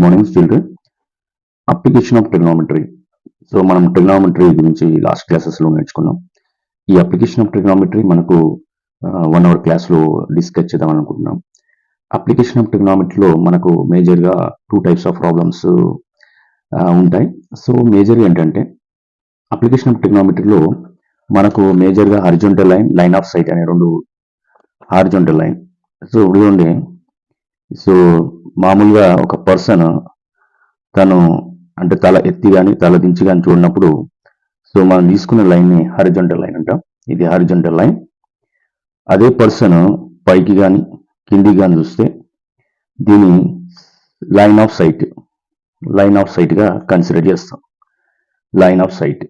Good morning children. Application of trigonometry. So మనం trigonometry గురించి last క్లాసెస్లో నేర్చుకున్నాం. ఈ అప్లికేషన్ ఆఫ్ ట్రిగ్నోమెట్రీ మనకు 1 hour క్లాస్లో డిస్కస్ చేద్దాం అనుకుంటున్నాం. అప్లికేషన్ ఆఫ్ ట్రిగ్నోమెట్రీలో మనకు మేజర్గా 2 types ఆఫ్ ప్రాబ్లమ్స్ ఉంటాయి. సో మేజర్గా ఏంటంటే అప్లికేషన్ ఆఫ్ ట్రిగ్నోమెట్రీలో మనకు మేజర్గా horizontal line, line of sight అనే 2 హారిజాంటల్ లైన్. సో చూడండి, సో మామూలుగా ఒక పర్సన్ తను అంటే తల ఎత్తి కానీ తల దించి కానీ చూడనప్పుడు సో మనం తీసుకున్న లైన్ని హారిజాంటల్ లైన్ అంటాం. ఇది హారిజాంటల్ లైన్. అదే పర్సన్ పైకి కానీ కిందికి కానీ చూస్తే దీన్ని లైన్ ఆఫ్ సైట్గా కన్సిడర్ చేస్తాం. Line of sight.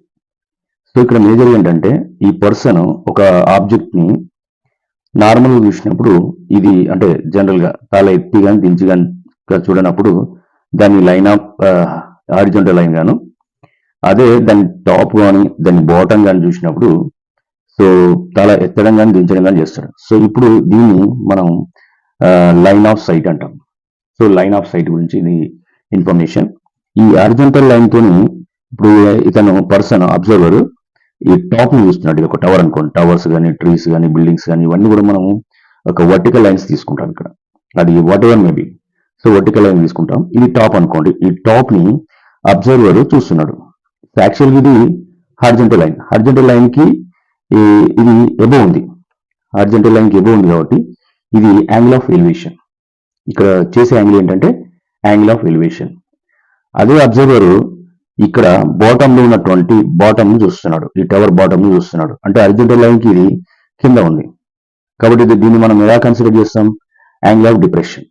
సో ఇక్కడ మేజర్ ఏంటంటే ఈ పర్సన్ ఒక ఆబ్జెక్ట్ని నార్మల్గా చూసినప్పుడు ఇది అంటే జనరల్గా తల ఎత్తి కానీ దించి కానీ చూడనప్పుడు దాన్ని లైన్ ఆఫ్ హారిజాంటల్ లైన్ గాను, అదే దాని టాప్ కానీ దాని బాటమ్ కానీ చూసినప్పుడు సో తల ఎత్తడం కానీ దించడం కానీ చేస్తాడు. సో ఇప్పుడు దీన్ని మనం లైన్ ఆఫ్ సైట్ అంటాం. సో లైన్ ఆఫ్ సైట్ గురించి ఇది ఇన్ఫర్మేషన్. ఈ హారిజాంటల్ లైన్ తోని ఇప్పుడు ఇతను పర్సన్ అబ్జర్వర్ ఈ టాప్ ని చూస్తున్నాడు. ఇది ఒక టవర్ అనుకోండి. టవర్స్ కానీ ట్రీస్ కానీ బిల్డింగ్స్ కానీ ఇవన్నీ కూడా మనం ఒక వర్టికల్ లైన్స్ తీసుకుంటాం. ఇక్కడ అది what ever maybe. So vertical line తీసుకుంటాం. ఇది టాప్ అనుకోండి. ఈ టాప్ ని అబ్జర్వర్ చూస్తున్నాడు. యాక్చువల్గా ఇది హారిజాంటల్ లైన్. హారిజాంటల్ లైన్ కి ఇది ఎబో ఉంది. హారిజాంటల్ లైన్ కి ఎబో ఉంది కాబట్టి ఇది యాంగిల్ ఆఫ్ ఎలివేషన్. ఇక్కడ చేసే యాంగిల్ ఏంటంటే యాంగిల్ ఆఫ్ ఎలివేషన్. అదే అబ్జర్వర్ ఇక్కడ బాటమ్ లో ఉన్నటువంటి బాటమ్ చూస్తున్నాడు. ఈ టవర్ బాటమ్ చూస్తున్నాడు. అంటే హారిజాంటల్ లైన్ కి ఇది కింద ఉంది కాబట్టి దీన్ని మనం ఎలా కన్సిడర్ చేస్తాం? Angle of depression.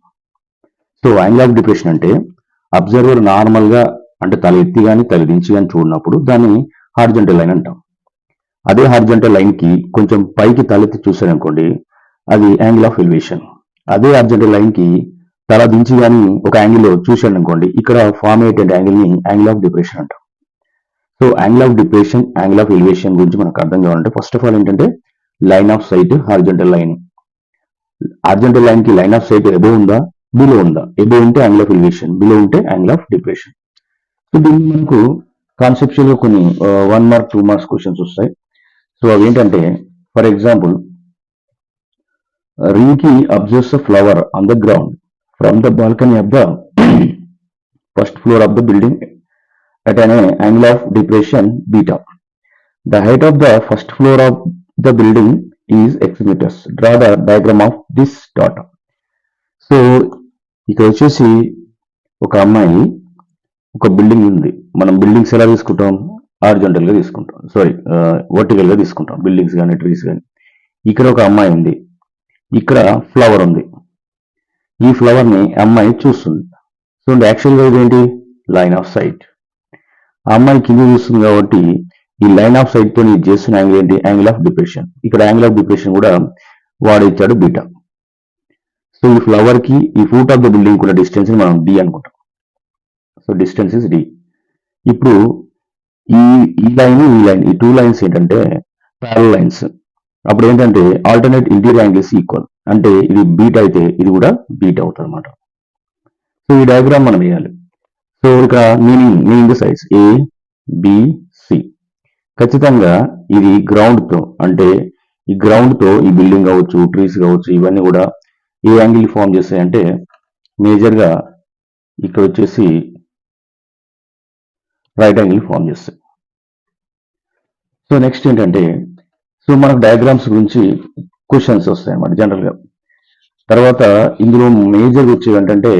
So angle of depression అంటే అబ్జర్వర్ నార్మల్ గా అంటే తల ఎత్తి కానీ తల దించి కానీ చూడనప్పుడు దాన్ని హారిజాంటల్ లైన్ అంటాం. అదే హారిజాంటల్ లైన్ కి కొంచెం పైకి తలెత్తి చూసాడు అనుకోండి, అది యాంగిల్ ఆఫ్ ఎలివేషన్. అదే హారిజాంటల్ లైన్ కి తల దించి కానీ ఒక యాంగిల్ చూశాడు అనుకోండి, ఇక్కడ ఫార్మ్ అయ్యేటువంటి యాంగిల్ ని యాంగిల్ ఆఫ్ డిప్రెషన్ అంటాం. So angle of depression, angle of elevation గురించి మనకు అర్థం కావాలంటే ఫస్ట్ ఆఫ్ ఆల్ ఏంటంటే line of sight, horizontal line. Horizontal line కి లైన్ ఆఫ్ సైట్ ఎబో ఉందా, బిలో ఉందా? ఎబో ఉంటే యాంగిల్ ఆఫ్ ఎలివేషన్, బిలో ఉంటే యాంగిల్ ఆఫ్ డిప్రెషన్. సో దీన్ని మనకు కాన్సెప్చువల్ గా కొన్ని 1 mark 2 marks క్వశ్చన్స్ వస్తాయి. సో అవి ఏంటంటే for example, Rinky observes a flower on the ground from the balcony of the first floor of the building at an angle of depression beta. The height of the first floor of the building is x meters. Draw the diagram of this data. So ఇక్కడ వచ్చేసి ఒక అమ్మాయి ఒక building ఉంది. మనం buildings ఎలా తీసుకుంటాం? Horizontal గా తీసుకుంటాం, వర్టికల్ గా తీసుకుంటాం, బిల్డింగ్స్ కానీ ట్రీస్ కానీ. ఇక్కడ ఒక అమ్మాయి ఉంది, ఇక్కడ ఫ్లవర్ ఉంది. ఈ ఫ్లవర్ ని అమ్మాయి చూస్తుంది. సో యాక్చువల్గా ఇదేంటి? Line of sight. ఆ అమ్మాయి కింద చూస్తుంది కాబట్టి ఈ లైన్ ఆఫ్ సైట్ తో చేస్తున్న యాంగిల్ ఏంటి? Angle of depression. ఇక్కడ యాంగిల్ ఆఫ్ డిప్రెషన్ కూడా వాడు ఇచ్చాడు బీటా. సో ఈ ఫ్లవర్ కి ఈ ఫూట్ ఆఫ్ ద బిల్డింగ్ కూడా డిస్టెన్స్ ని మనం డి అనుకుంటాం. So distance is D. ఇప్పుడు ఈ లైన్ ఈ లైన్ ఈ 2 lines ఏంటంటే ప్యారలల్ లైన్స్. అప్పుడు ఏంటంటే ఆల్టర్నేట్ ఇంటీరియర్ యాంగిల్స్ ఈక్వల్. అంటే ఇది బీటా అయితే ఇది కూడా బీటా అవుతుంది అనమాట. సో ఈ డయాగ్రామ్ మనం వేయాలి. సో ఇక్కడ meaning the size A B C. ఖచ్చితంగా ఇది గ్రౌండ్ తో, అంటే ఈ గ్రౌండ్ తో ఈ బిల్డింగ్ కావచ్చు, ట్రీస్ కావచ్చు, ఇవన్నీ కూడా ఏ యాంగిల్ ఫామ్ చేస్తాయి అంటే మేజర్ గా ఇక్కడ వచ్చేసి రైట్ యాంగిల్ ఫామ్ చేస్తాయి. సో నెక్స్ట్ ఏంటంటే సో మనకు డయాగ్రామ్స్ గురించి క్వశ్చన్స్ వస్తాయి అన్నమాట జనరల్ గా. తర్వాత ఇందులో మేజర్ వచ్చేవి ఏంటంటే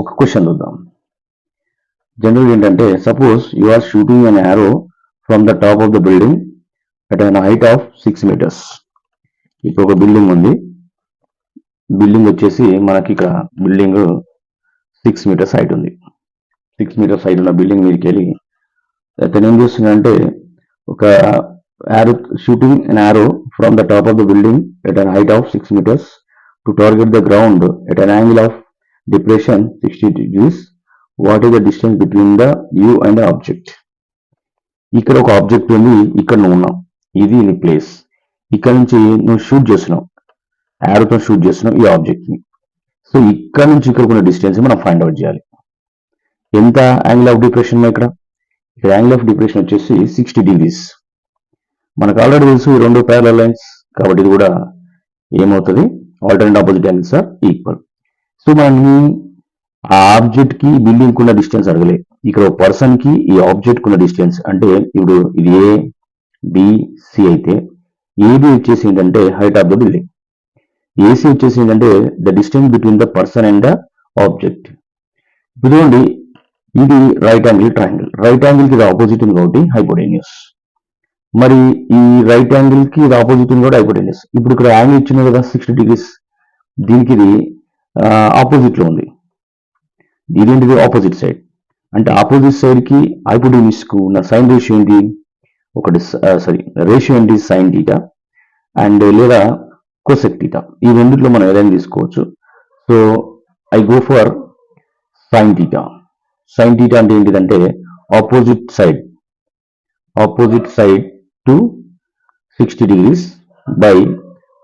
ఒక క్వశ్చన్ చూద్దాం. జనరల్ ఏంటంటే suppose you are shooting an arrow from the top of the building at an height of 6 meters. ఇప్పుడు ఒక బిల్డింగ్ ఉంది. బిల్డింగ్ వచ్చేసి మనకి ఇక్కడ బిల్డింగ్ 6 meters హైట్ ఉంది. 6 meters హైట్ ఉన్న బిల్డింగ్ మీదకి వెళ్ళి అతను ఏం చేస్తున్నాడంటే ఒక arrow shooting an arrow from the top of the building at an height of 6 meters to target the ground at an angle of depression 60 degrees. What is the distance between the you and the object? ఇక్కడ ఒక object ఉంది, ఇక్కడ నువ్వు ఉన్నావు, ఇది నీ place. ఇక్కడ నుంచి నువ్వు షూట్ చేస్తున్నావు, యారోతో షూట్ చేస్తున్నావు ఈ ఆబ్జెక్ట్ ని. సో ఇక్కడ నుంచి ఇక్కడ ఉన్న డిస్టెన్స్ మనం ఫైండ్ అవుట్ చేయాలి. ఎంత యాంగిల్ ఆఫ్ డిప్రెషన్ ఇక్కడ యాంగిల్ ఆఫ్ డిప్రెషన్ వచ్చేసి 60 degrees. మనకు ఆల్రెడీ తెలుసు ఈ రెండు ప్యారలల్ లైన్స్, కాబట్టి ఇది కూడా ఏమవుతుంది, alternate opposite angles are equal. So మనల్ని ఆ ఆబ్జెక్ట్ కి బిల్డింగ్ కున్న డిస్టెన్స్ అడగలే, ఇక్కడ పర్సన్ కి ఈ ఆబ్జెక్ట్ కున్న డిస్టెన్స్. అంటే ఇప్పుడు ఇది ఏ బి సి అయితే ఏబి వచ్చేసి ఏంటంటే height of the building, AC వచ్చేసి ఏంటంటే the distance between the person and the object. ఇదిగోండి ఇది right angle triangle, right angle కి ఇది ఆపోజిట్ ఉంది కాబట్టి హైపోటెన్యూస్, మరి ఈ రైట్ యాంగిల్ కి ఇది ఆపోజిట్ ఉంది కూడా హైపోటెన్యూస్. ఇప్పుడు ఇక్కడ యాంగిల్ ఇచ్చింది కదా 60 degrees, దీనికి ఇది ఆపోజిట్ లో ఉంది, ఇదేంటిది ఆపోజిట్ సైడ్. అంటే ఆపోజిట్ సైడ్ కి హైపోటెన్యూస్ కు ఉన్న సైన్ రేషియో ఏంటి, ఒకటి రేషియో ఏంటి సైన్ థీటా అండ్ లేదా కోసెక్ థీటా, ఈ రెండిట్లో మనం ఏదైనా తీసుకోవచ్చు. So I go for sine theta. Sine theta అంటే ఏంటిదంటే opposite side to 60 degrees by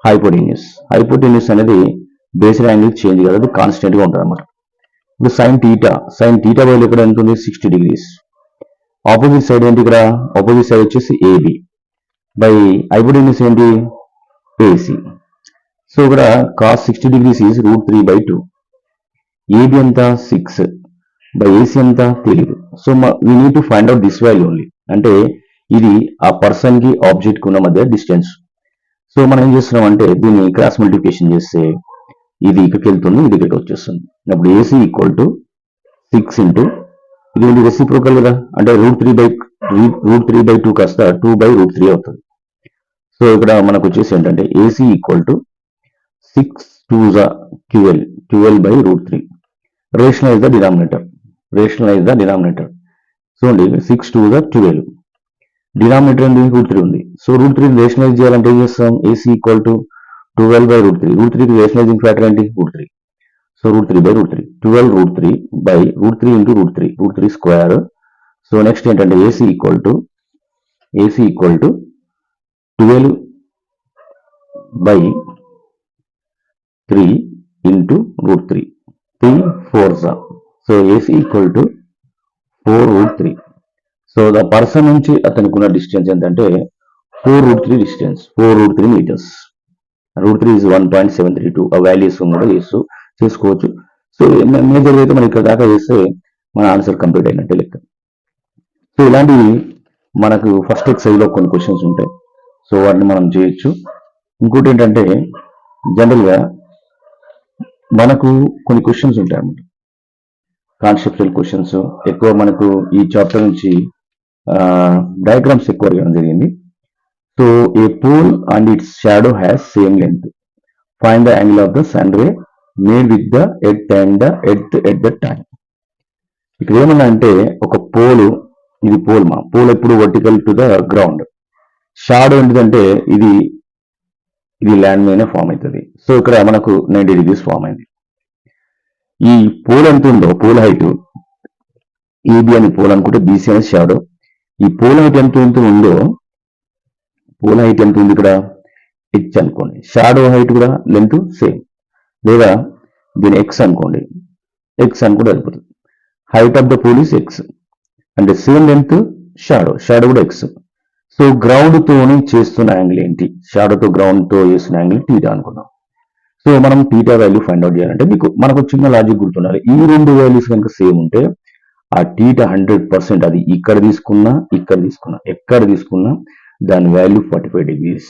hypotenuse. Hypotenuse అనేది బేసిక్ యాంగిల్ చేంజ్ కాదు, అది కాన్స్టెంట్ గా ఉంటుంది అన్నమాట. ఇప్పుడు సైన్ థీటా వాల్యూ ఇక్కడ ఎంత ఉంది 60 degrees. ఆపోజిట్ సైడ్ ఏంటి, ఇక్కడ ఆపోజిట్ సైడ్ వచ్చేసి ఏబి బై హైపోటెన్యూస్ ఏంటి ఏసీ. సో ఇక్కడ cos 60 degrees ఈజ్ √3/2. ఏబి ఎంత 6 బై ఏసీ ఎంత తెలియదు. So we need to find out this value only, అంటే ఇది ఆ పర్సన్ కి ఆబ్జెక్ట్ కి ఉన్న మధ్య డిస్టెన్స్. సో మనం ఏం చేస్తున్నాం అంటే దీన్ని క్రాస్ మల్టిప్లికేషన్ చేస్తే ఇది ఇక్కడికి వెళ్తుంది, ఇది ఇక్కడికి వచ్చేస్తుంది. అప్పుడు ఏసీ ఈక్వల్ టు 6 ఇంటూ ఇది రెసిప్రోకల్ కదా, అంటే √3/2 కాస్త 2/√3 అవుతుంది. సో ఇక్కడ మనకు వచ్చేసి ఏంటంటే AC equal to 6 2s 12/√3. Rationalise the denominator. చూడండి 6 2s 12, డినామినేటర్ ఏంటి √3 ఉంది. సో √3 రేషనలైజ్ చేయాలంటే ఏం చేస్తాం, AC equal to 12/√3. √3 rationalising factor ఏంటి √3. So √3/√3 12√3/√3 into √3 square. So next ఏంటంటే AC equal to 12/3 into √3 3 4s. So AC equal to 4√3. So the person నుంచి అతనికి ఉన్న డిస్టెన్స్ ఏంటంటే 4√3 డిస్టెన్స్, 4√3 meters. √3 is 1.732. ఆ వాల్యూస్ కూడా చేసుకోవచ్చు. సో మేజర్ అయితే మనం ఇక్కడ దాకా చేస్తే మన ఆన్సర్ కంప్లీట్ అయినట్టే లెక్క. సో ఇలాంటివి మనకు ఫస్ట్ ఎక్సైజ్ లో కొన్ని క్వశ్చన్స్ ఉంటాయి, సో వాటిని మనం చేయొచ్చు. ఇంకోటి ఏంటంటే జనరల్ గా మనకు కొన్ని క్వశ్చన్స్ ఉంటాయి అన్నమాట, కాన్సెప్చువల్ క్వశ్చన్స్. ఎక్కువ మనకు ఈ చాప్టర్ నుంచి డయాగ్రామ్స్ ఎక్కువ అడగడం జరిగింది. So a pole and its shadow has same length, find the angle of the sun ray made with the earth and the earth at the time. ఇక్కడ ఏమన్నా అంటే ఒక పోల్, ఇది పోల్ ఎప్పుడు vertical to the ground. Shadow ఏంటిదంటే ఇది land మీద form అవుతుంది. సో ఇక్కడ మనకు 90 degrees ఫామ్ అయింది. ఈ పోల్ ఎంత ఉందో, పోల్ హైట్ ఏబి అని పోల్ అనుకుంటే బీసీ అనేది షాడో. ఈ పోల్ హైట్ ఎంత ఉందో, పోల్ హైట్ ఎంత ఉంది ఇక్కడ హెచ్ అనుకోండి, షాడో హైట్ కూడా లెంత్ సేమ్, లేదా దీని ఎక్స్ అనుకోండి, ఎక్స్ అని కూడా అయిపోతుంది. Height of the pole is X అంటే సేమ్ లెంత్ షాడో కూడా ఎక్స్. సో గ్రౌండ్ తోని చేస్తున్న యాంగిల్ ఏంటి, షాడోతో గ్రౌండ్ తో చేస్తున్న యాంగిల్ థీటా అనుకున్నాం. సో మనం థీటా వాల్యూ ఫైండ్ అవుట్ చేయాలంటే మనకు చిన్న లాజిక్ గుర్తుండాలి. ఈ రెండు వాల్యూస్ కనుక సేమ్ ఉంటే ఆ థీటా 100%, అది ఇక్కడ తీసుకున్నా ఎక్కడ తీసుకున్నా దాని వాల్యూ 45 degrees.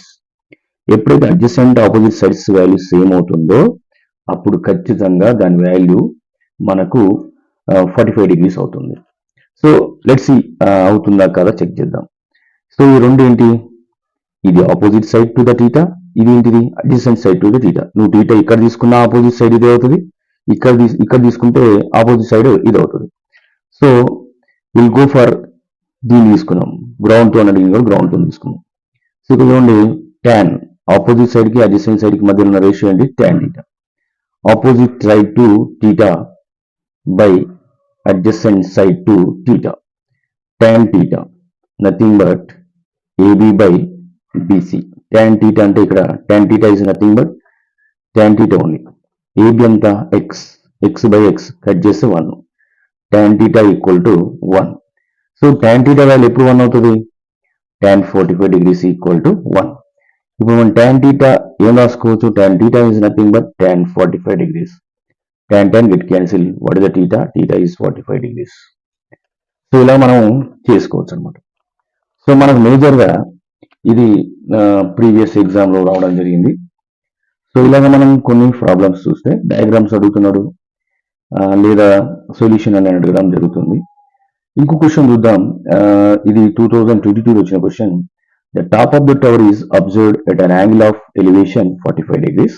ఎప్పుడైతే adjacent opposite sides value same అవుతుందో అప్పుడు ఖచ్చితంగా దాని వాల్యూ మనకు 45 degrees అవుతుంది. సో లెట్స్ అవుతుందా కదా చెక్ చేద్దాం. సో ఈ రెండు ఏంటి, ఇది opposite side to the theta, ఇది ఏంటిది adjacent side to the theta. నువ్వు థీటా ఇక్కడ తీసుకున్న ఆపోజిట్ సైడ్ ఇది అవుతుంది, ఇక్కడ తీసుకుంటే ఆపోజిట్ సైడ్ ఇది అవుతుంది. సో విల్ గో ఫర్ దీన్ని తీసుకున్నాం, గ్రౌండ్ తో అడిగిన గ్రౌండ్ తో తీసుకున్నాం. సో ఇక్కడ చూడండి tan, ఆపోజిట్ సైడ్ కి అడ్జసెంట్ సైడ్ కి మధ్య ఉన్న రేషియో ఏంటి tan theta. Opposite side to theta by adjacent side to theta, tan theta nothing but AB by BC. tan theta అంటే ఇక్కడ tan theta is nothing but tan theta only. AB ఎంత x, x by x cut చేస్తే 1, tan θ equal to 1. So tan θ value ఎప్పుడు 1 అవుతుంది? tan 45 degrees equal to 1. ఇప్పుడు మనం tan θ ఏం రాసుకోవచ్చు? tan θ is nothing but tan 45 degrees. tan get cancel. What is the theta? Theta is 45 degrees. So ఇలా మనం చేసుకోవచ్చు అనమాట. సో మనకు మేజర్గా ఇది ప్రీవియస్ ఎగ్జామ్లో రావడం జరిగింది. సో ఇలాగ మనం కొన్ని ప్రాబ్లమ్స్ చూస్తే డయాగ్రామ్స్ అడుగుతున్నాడు లేదా సొల్యూషన్ అని అడగడం జరుగుతుంది. ఇంకో క్వశ్చన్ చూద్దాం. ఇది 2022 వచ్చిన question. The top of the tower is observed at an angle of elevation 45 degrees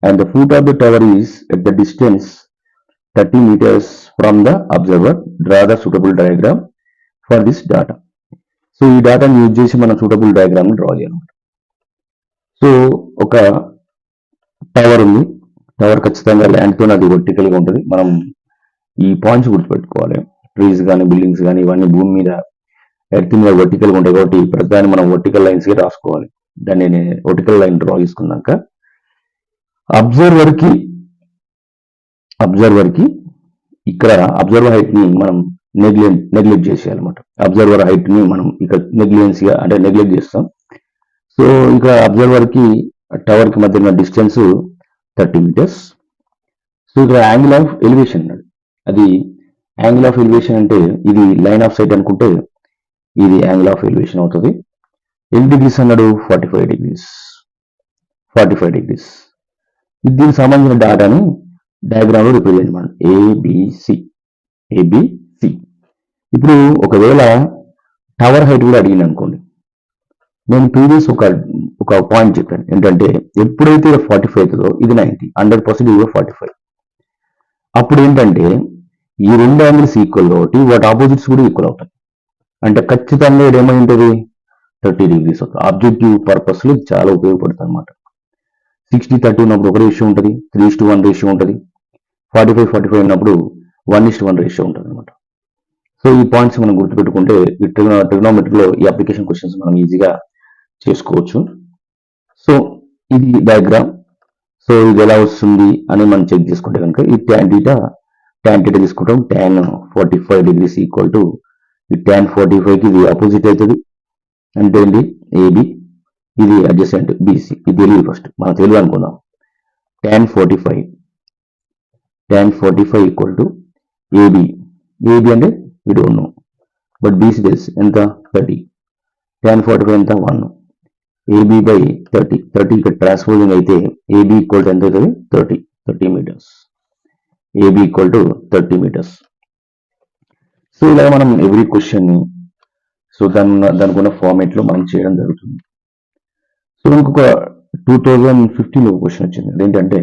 and the foot of the tower is at the distance 30 meters from the observer. Draw the suitable diagram for this data. So ఈ డేటాను use చేసి మనం suitable diagram draw చేయాలన్నమాట. So ఒక tower ఉంది. Tower ఖచ్చితంగా ల్యాండ్తో అది వర్టికల్గా ఉంటుంది. మనం ఈ పాయింట్స్ గుర్తుపెట్టుకోవాలి. ట్రీస్ కానీ బిల్డింగ్స్ కానీ ఇవన్నీ భూమి మీద ఎర్త్ మీద వర్టికల్గా ఉంటాయి కాబట్టి ప్రతిదాన్ని మనం వర్టికల్ లైన్స్గా రాసుకోవాలి. దాన్ని నేను వర్టికల్ లైన్ డ్రా చేసుకున్నాక అబ్జర్వర్ కి ఇక్కడ అబ్జర్వర్ హైట్ ని మనం నెగ్లెక్ట్ చేసేయాలన్నమాట. అబ్జర్వర్ హైట్ ని మనం ఇక్కడ నెగ్లెక్ట్ చేస్తాం. సో ఇక్కడ అబ్జర్వర్ కి టవర్ కి మధ్య ఉన్న డిస్టెన్స్ 30 meters. సో ఇక్కడ యాంగిల్ ఆఫ్ ఎలివేషన్ అన్నాడు. అది యాంగిల్ ఆఫ్ ఎలివేషన్ అంటే ఇది లైన్ ఆఫ్ సైట్ అనుకుంటే ఇది యాంగిల్ ఆఫ్ ఎలివేషన్ అవుతుంది. ఎన్ని డిగ్రీస్ అన్నాడు? 45 degrees. దీనికి సంబంధించిన డేటాని డయాగ్రామ్ లో రిప్రజెంట్ చేయండి. ఏబిసి. ఇప్పుడు ఒకవేళ టవర్ హైట్ కూడా అడిగింది అనుకోండి. నేను ప్రీవియస్ ఒక పాయింట్ చెప్పాను ఏంటంటే ఎప్పుడైతే 45 అవుతుందో ఇది 90, 100% 45. అప్పుడు ఏంటంటే ఈ రెండు యాంగిల్స్ ఈక్వల్ కాబట్టి వాటి ఆపోజిట్స్ కూడా ఈక్వల్ అవుతాయి. అంటే ఖచ్చితంగా ఇది ఏమై ఉంటుంది? 30 degrees అవుతుంది. ఆబ్జెక్టివ్ పర్పస్ లో చాలా ఉపయోగపడుతుంది అనమాట. 60-30 ఉన్నప్పుడు ఒక రేషియో ఉంటుంది, 3:1 రేషియో ఉంటుంది. 45-45 ఉన్నప్పుడు 1:1 రేషియో ఉంటుంది అనమాట. సో ఈ పాయింట్స్ మనం గుర్తుపెట్టుకుంటే ఈ ట్రిగ్నోమెట్రీలో ఈ అప్లికేషన్ క్వశ్చన్స్ మనం ఈజీగా చేసుకోవచ్చు. సో ఇది డయాగ్రామ్. సో ఇది ఎలా వస్తుంది అని మనం చెక్ చేసుకుంటే కనుక ఈ tan θ తీసుకుంటాం. tan 45 degrees ఈక్వల్ టు ఈ tan 45కి ఇది ఆపోజిట్ అవుతుంది. అంటే ఏంటి? ఏబి. ఇది అడ్జసెంట్ బీసీ. ఇది తెలియదు ఫస్ట్, మనం తెలియదు అనుకుందాం. tan 45 equal to AB. AB అంటే we don't know, but BC తెలుసు ఎంత? 30. tan 45 ఎంత? 1. AB by 30. 30 ఇక్కడ ట్రాన్స్పోజింగ్ అయితే AB ఈక్వల్ టు ఎంత అవుతుంది? 30 meters. AB equal to 30 meters. So ఇలా మనం ఎవ్రీ క్వశ్చన్ ని సో దానికి ఉన్న ఫార్మేట్ లో మనం చేయడం జరుగుతుంది. సో ఇంకొక 2015 లో క్వశ్చన్ వచ్చింది. అదేంటంటే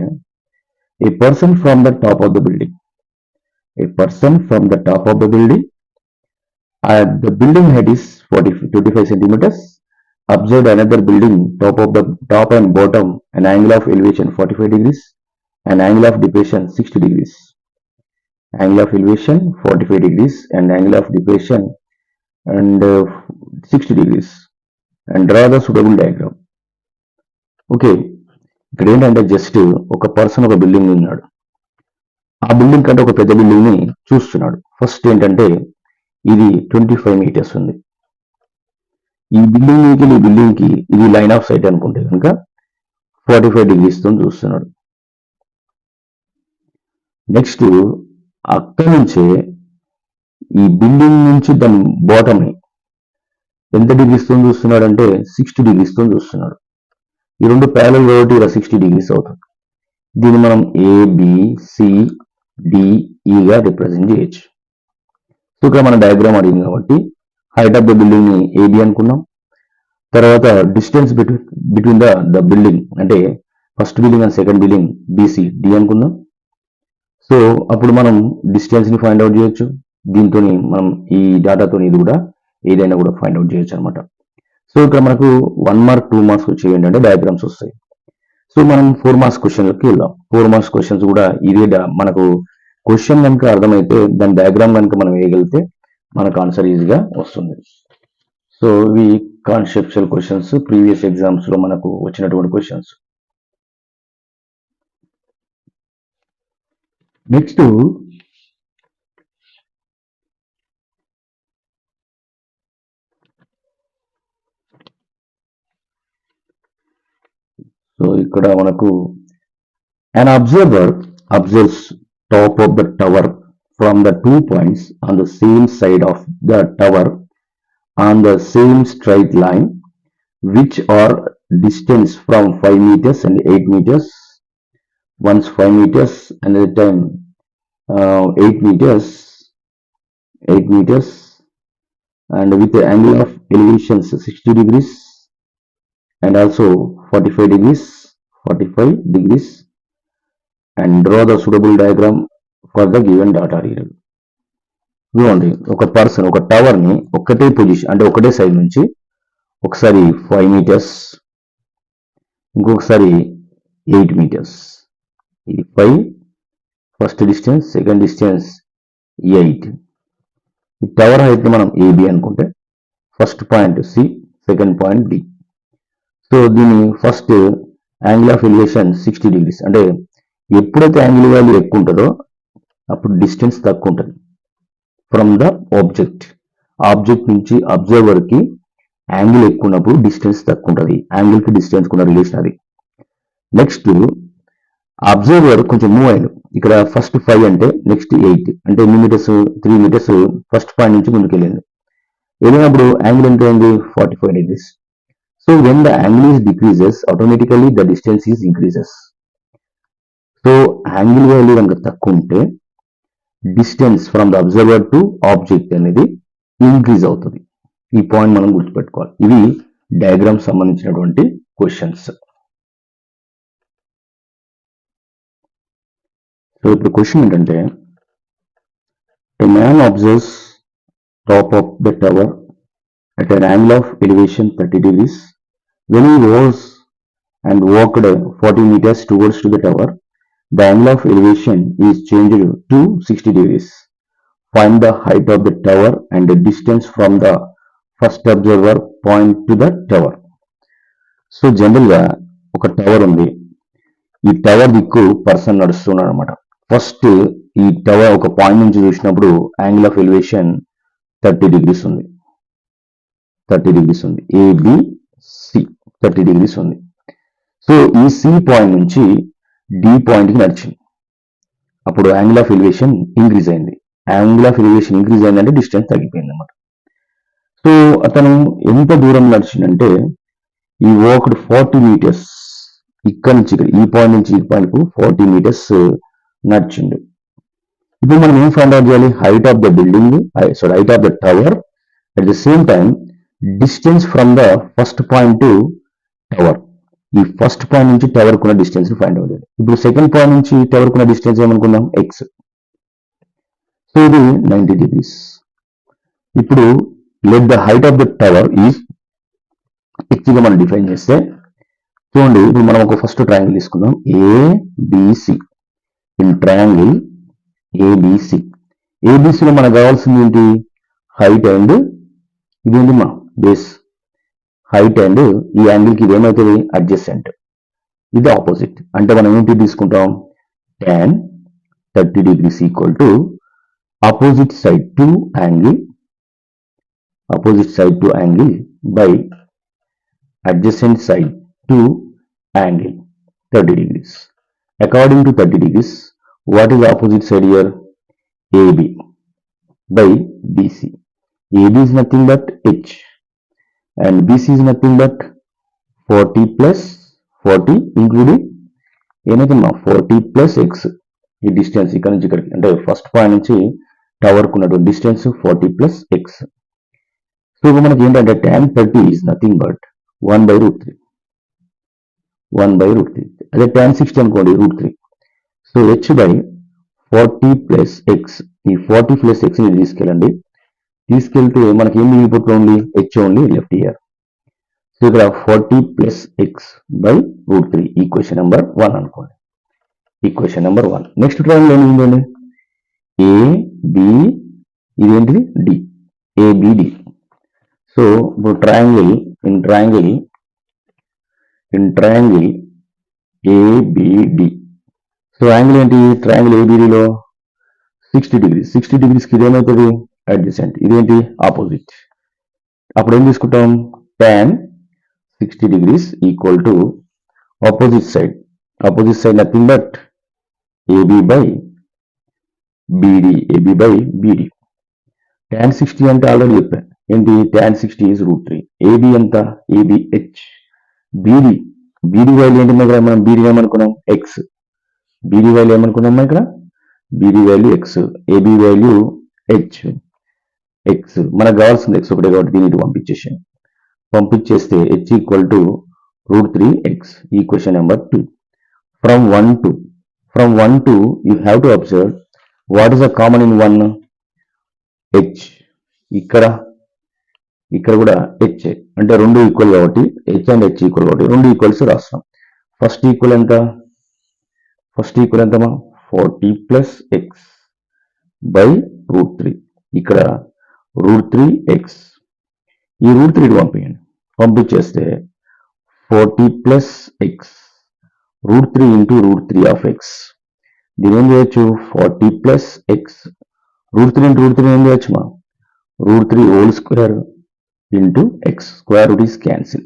a person from the top of the building. The building height is 25 centimeters. Observe another building, top and bottom, an angle of elevation 45 degrees, an angle of depression 60 degrees. Angle of elevation 45 degrees and angle of depression and 60 degrees. And draw the suitable diagram. Okay, ఇక్కడ ఏంటంటే just ఒక person ఒక building ఉన్నాడు. ఆ building కంటే ఒక పెద్ద building ని చూస్తున్నాడు. ఫస్ట్ ఏంటంటే ఇది 25 meters ఉంది. ఈ బిల్డింగ్ నుంచి ఈ బిల్డింగ్ కి ఇది లైన్ ఆఫ్ సైట్ అనుకుంటే కనుక 45 degrees తో చూస్తున్నాడు. నెక్స్ట్ అక్కడి నుంచే ఈ బిల్డింగ్ నుంచి దాని బాటమ్ ని ఎంత డిగ్రీస్ తో చూస్తున్నాడు అంటే 60 degrees తో చూస్తున్నాడు. ఈ రెండు ప్యారలల్ కాబట్టి ఇలా 60 degrees అవుతుంది. దీన్ని మనం ABCDEగా రిప్రజెంట్ చేయొచ్చు. సో ఇక్కడ మన డయాగ్రామ్ అడిగింది కాబట్టి హైట్ ఆఫ్ ద బిల్డింగ్ ని AB అనుకున్నాం. తర్వాత డిస్టెన్స్ బిట్వీన్ ద బిల్డింగ్ అంటే first building and second building BCD అనుకున్నాం. సో అప్పుడు మనం డిస్టెన్స్ ని ఫైండ్ అవుట్ చేయొచ్చు. దీంతో మనం ఈ డేటాతో ఇది కూడా ఏదైనా కూడా ఫైండ్ అవుట్ చేయొచ్చు అనమాట. సో ఇక్కడ మనకు 1 మార్క్ 2 మార్క్స్ వచ్చి ఏంటంటే డయాగ్రామ్స్ వస్తాయి. సో మనం 4 మార్క్స్ క్వశ్చన్లకి వెళ్దాం. 4 మార్క్స్ క్వశ్చన్స్ కూడా ఇదే మనకు క్వశ్చన్ కనుక అర్థమైతే దాని డయాగ్రామ్ కనుక మనం వేయగలిగితే మనకు ఆన్సర్ ఈజీగా వస్తుంది. సో ఇవి కాన్సెప్చువల్ క్వశ్చన్స్, ప్రీవియస్ ఎగ్జామ్స్ లో మనకు వచ్చినటువంటి క్వశ్చన్స్. నెక్స్ట్ సో ఇక్కడ మనకు an observer observes top of the tower from the 2 points on the same side of the tower on the same straight line, which are distance from 5 meters and 8 meters. Once 5 meters, another time 8 meters, and with the angle of elevations 60 degrees and also 45 degrees, and draw the suitable diagram for the given data region. చూడండి, ఒక person ఒక tower ని ఒకటే position అంటే ఒకటే side నుంచి ఒకసారి 5 metres, ఇంకొకసారి 8 మీటర్స్. ఇది 5 ఫస్ట్ డిస్టెన్స్, సెకండ్ డిస్టెన్స్ 8. ఈ టవర్ హైట్ ని మనం ఏబి అనుకుంటే first point C, second point D. So దీని first angle of elevation 60 degrees. అంటే ఎప్పుడైతే యాంగిల్ వాల్యూ ఎక్కువ ఉంటుందో అప్పుడు డిస్టెన్స్ తక్కువ ఉంటుంది ఫ్రమ్ ద ఆబ్జెక్ట్ నుంచి అబ్జర్వర్ కి యాంగిల్ ఎక్కువ ఉన్నప్పుడు డిస్టెన్స్ తక్కువ ఉంటుంది. యాంగిల్ కి డిస్టెన్స్ కూడా రిలేషన్ అది. నెక్స్ట్ అబ్జర్వర్ కొంచెం మూవ్ అయ్యాడు. ఇక్కడ ఫస్ట్ 5 అంటే నెక్స్ట్ 8 అంటే ఎన్ని మీటర్స్, 3 మీటర్స్ ఫస్ట్ పాయింట్ నుంచి ముందుకు వెళ్ళింది. వెళ్ళినప్పుడు యాంగిల్ ఎంత అయింది, 45 degrees. So when the angle is decreases automatically the distance is increases. So angle value కనుక తక్కువ ఉంటే distance from the observer to object అనేది ఇంక్రీజ్ అవుతుంది. ఈ పాయింట్ మనం గుర్తుపెట్టుకోవాలి. ఇవి డయాగ్రామ్ సంబంధించినటువంటి క్వశ్చన్స్. సో ఇప్పుడు క్వశ్చన్ ఏంటంటే, ఏ man absorbs top of the tower at an angle of elevation 30 degrees. When he rose and walked 40 meters towards to the tower, the angle of elevation is changed to 60 degrees. Find the height of the tower and the distance from the first observer point to the tower. So జనరల్గా ఒక tower ఉంది. ఈ tower దిక్కు person నడుస్తున్నాడు అనమాట. First ఈ tower ఒక point నుంచి చూసినప్పుడు యాంగిల్ ఆఫ్ ఎలివేషన్ 30 degrees ఉంది. ఏబిసి 30 degrees ఉంది. సో ఈ సి పాయింట్ నుంచి డి పాయింట్ కి నడిచింది. అప్పుడు యాంగిల్ ఆఫ్ ఎలివేషన్ ఇంక్రీజ్ అయింది. అంటే డిస్టెన్స్ తగ్గిపోయింది అనమాట. సో అతను ఎంత దూరం నడిచిందంటే ఈ వాక్డ్ 40 meters, ఇక్కడ నుంచి ఈ పాయింట్ నుంచి ఈ పాయింట్ కు 40 meters నడిచిండు. ఇప్పుడు మనం ఏం ఫైండ్ అవుట్ చేయాలి, height of the building, height of the tower, at the same time distance from the first point to tower. ఈ ఫస్ట్ పాయింట్ నుంచి టవర్ కున్న డిస్టెన్స్ ఫైండ్ అవుట్ చేయాలి. ఇప్పుడు సెకండ్ పాయింట్ నుంచి టవర్ కున్న డిస్టెన్స్ ఏమనుకుందాం, ఎక్స్. సో ఇది 90 degrees. ఇప్పుడు let the height of the tower is X గా మనం డిఫైన్ చేస్తే చూడండి, ఇప్పుడు మనం ఒక ఫస్ట్ ట్రయాంగిల్ తీసుకుందాం, ఏబిసి. ఇన్ ట్రయాంగిల్ ఏబిసిలో మనకు కావాల్సింది ఏంటి, హైట్ అండ్ ఇదేంటి మా బేస్. హైట్ అండ్ ఈ యాంగిల్ కి ఇదేమవుతుంది, అడ్జసెంట్. ఇది ఆపోజిట్. అంటే మనం ఏంటి తీసుకుంటాం, tan 30 degrees equal to opposite side to angle by adjacent side to angle 30 degrees. According to 30 degrees, what is the opposite side here, AB by BC. AB is nothing but H and BC is nothing but 40 plus 40 including ఏమైతుందా 40 plus x. ఈ distance ఇక్కడ నుంచి ఇక్కడికి అంటే first point నుంచి tower కు ఉన్నటువంటి distance 40 plus x. So మనకి ఏంటంటే tan 30 is nothing but 1/√3. అదే tan 60 అనుకోండి √3. So h by 40 plus x. ఈ 40 plus x ని తీసుకెళ్తే మనకి ఏం మిగిలిపోతుంది, h only left ear. So ఇక్కడ 40 plus x by √3 equation number 1 అనుకోండి. నెక్స్ట్ ట్రయాంగిల్ ఏమిటండి, ఏబి, ఇదేంటిది డి, ఏబిడి. సో ఇప్పుడు ట్రయాంగిల్ ఏబిడి. సో యాంగిల్ ఏంటి, ట్రయాంగిల్ ఏబిడిలో 60 డిగ్రీస్. 60 డిగ్రీస్కి ఇదేమవుతుంది, అడ్జసెంట్. ఇదేంటి, ఆపోజిట్. అప్పుడు ఏం తీసుకుంటాం, tan 60 degrees equal to opposite side. Opposite side nothing but AB by BD. AB by BD. tan 60 అంటే already చెప్పాను ఏంటి, tan 60 is √3. AB ఎంత, ABH. BD వాల్యూ ఏంటి, ఇక్కడ మనం BD ఏమనుకున్నాం, X. BD వాల్యూ ఏమనుకున్నాం ఇక్కడ, BD value X, AB value H. X మనకు కావాల్సింది X ఒకటే కాబట్టి దీన్ని పంపించేస్తే H equal to √3x. Equation number 2. From 1 to you have to observe what is the common in 1, H. ఇక్కడ కూడా H అంటే రెండు ఈక్వల్ కాబట్టి H అండ్ H ఈక్వల్ కాబట్టి రెండు ఈక్వల్స్ రాస్తాం. ఫస్ట్ ఈక్వల్ ఎంతమా, 40 ప్లస్ ఎక్స్ బై √3. ఇక్కడ √3x. ఈ √3 పంపించేస్తే 40 plus x √3 into √3 of x. దీని ఏం చేయొచ్చు, 40 ప్లస్ ఎక్స్ √3 ఇంటూ √3 ఏం చేయొచ్చు మా, √3 whole square into X. Square root is cancel.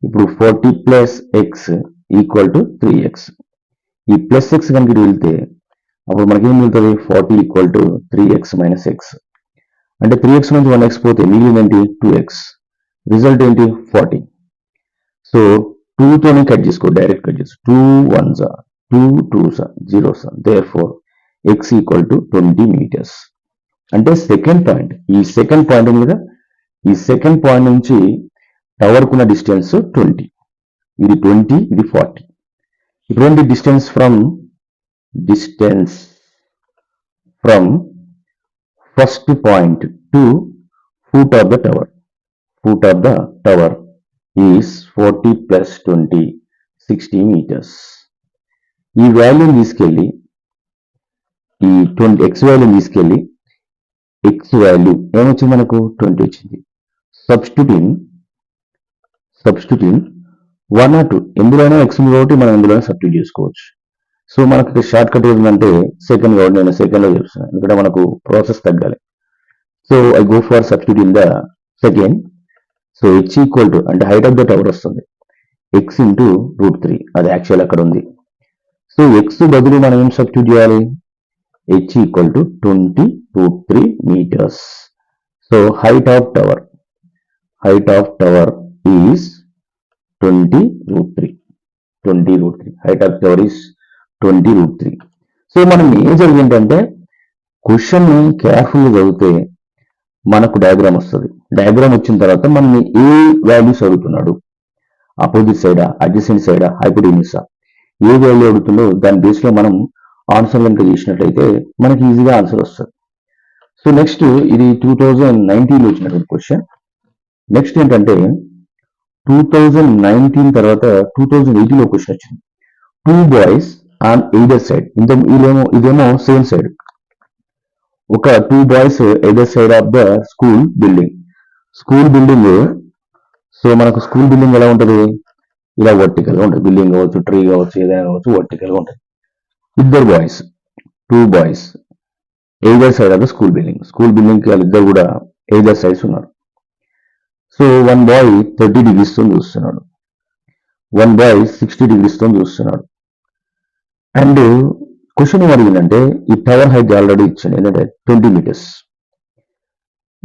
ఇప్పుడు 40 plus X equal to 3x. ఈ ప్లస్ ఎక్స్ కనుక వెళ్తే అప్పుడు మనకి ఏం మిగులుతుంది, 40 equal to 3x minus X. అంటే 3x నుంచి 1x పోతే మిగిలిందేంటి, 2x. రిజల్ట్ ఏంటి, 40. సో 2తోనే కట్ చేసుకో, డైరెక్ట్ కట్ చేసుకో. 2 1s 2 2s 0s. Therefore x equal to 20 meters. అంటే సెకండ్ పాయింట్, ఈ సెకండ్ పాయింట్ ఉంది కదా, ఈ సెకండ్ పాయింట్ నుంచి టవర్కు ఉన్న డిస్టెన్స్ 20. ఇది 20, ఇది 40. ఇటువంటి distance from first point to foot of the tower is 40 plus 20, 60 meters. ఈ వాల్యూని తీసుకెళ్ళి ఈ 20 x వాల్యూని తీసుకెళ్ళి x వాల్యూ ఏమొచ్చింది మనకు, 20 వచ్చింది. సబ్స్టిట్యూట్ 1 or 2 ఎందులోనైనా x ఉంది కాబట్టి మనం ఎందులోనే సబ్స్టిట్యూట్ చేసుకోవచ్చు. సో మనకు షార్ట్ కట్ ఏంటంటే సెకండ్ కాబట్టి నేను సెకండ్లో చెప్తున్నాను, ఇక్కడ మనకు ప్రాసెస్ తగ్గాలి. So I go for substitute in the second. So h equal to అంటే హైట్ ఆఫ్ ద టవర్ వస్తుంది, x ఇంటూ √3. అది యాక్చువల్ అక్కడ ఉంది. సో x బదులు మనం ఏం సబ్స్టిట్యూట్ చేయాలి, h equal to 20 √3 meters. So height of tower is 20 √3. Height of tower is 20 √3. So మనం ఏం జరిగిందంటే క్వశ్చన్ కేర్ఫుల్గా చదివితే మనకు డయాగ్రామ్ వస్తుంది. డయాగ్రామ్ వచ్చిన తర్వాత మనం ఏ వాల్యూస్ అడుగుతున్నాడు, అపోజిట్ సైడా, అడ్జసెంట్ సైడా, హైపోటెన్యూసా, ఏ వాల్యూ అడుగుతుందో దాని బేస్లో మనం ఆన్సర్ కనుక చేసినట్లయితే మనకి ఈజీగా ఆన్సర్ వస్తుంది. సో నెక్స్ట్ ఇది 2019లో వచ్చినటువంటి క్వశ్చన్. నెక్స్ట్ ఏంటంటే 2019 తర్వాత 2018లో క్వశ్చన్ వచ్చింది. 2 boys ఆన్ ఎయిదర్ సైడ్. ఇదేమో సేమ్ సైడ్. ఒక 2 boys either side of the school building. So మనకు స్కూల్ బిల్డింగ్ ఎలా ఉంటుంది, ఇలా వర్టికల్గా ఉంటుంది. బిల్డింగ్ కావచ్చు, ట్రీ కావచ్చు, ఏదైనా కావచ్చు, వర్టికల్గా ఉంటుంది. ఇద్దరు boys, 2 boys either side of the school బిల్డింగ్కి వాళ్ళిద్దరు కూడా ఎయిదర్ సైడ్స్ ఉన్నారు. సో 1 boy 30 degrees తో చూస్తున్నాడు, 1 boy 60 degrees తో చూస్తున్నాడు. అండ్ క్వశ్చన్ ఏం అడిగిందంటే ఈ టవర్ హైట్ ఆల్రెడీ ఇచ్చాడు, ఏంటంటే 20 meters.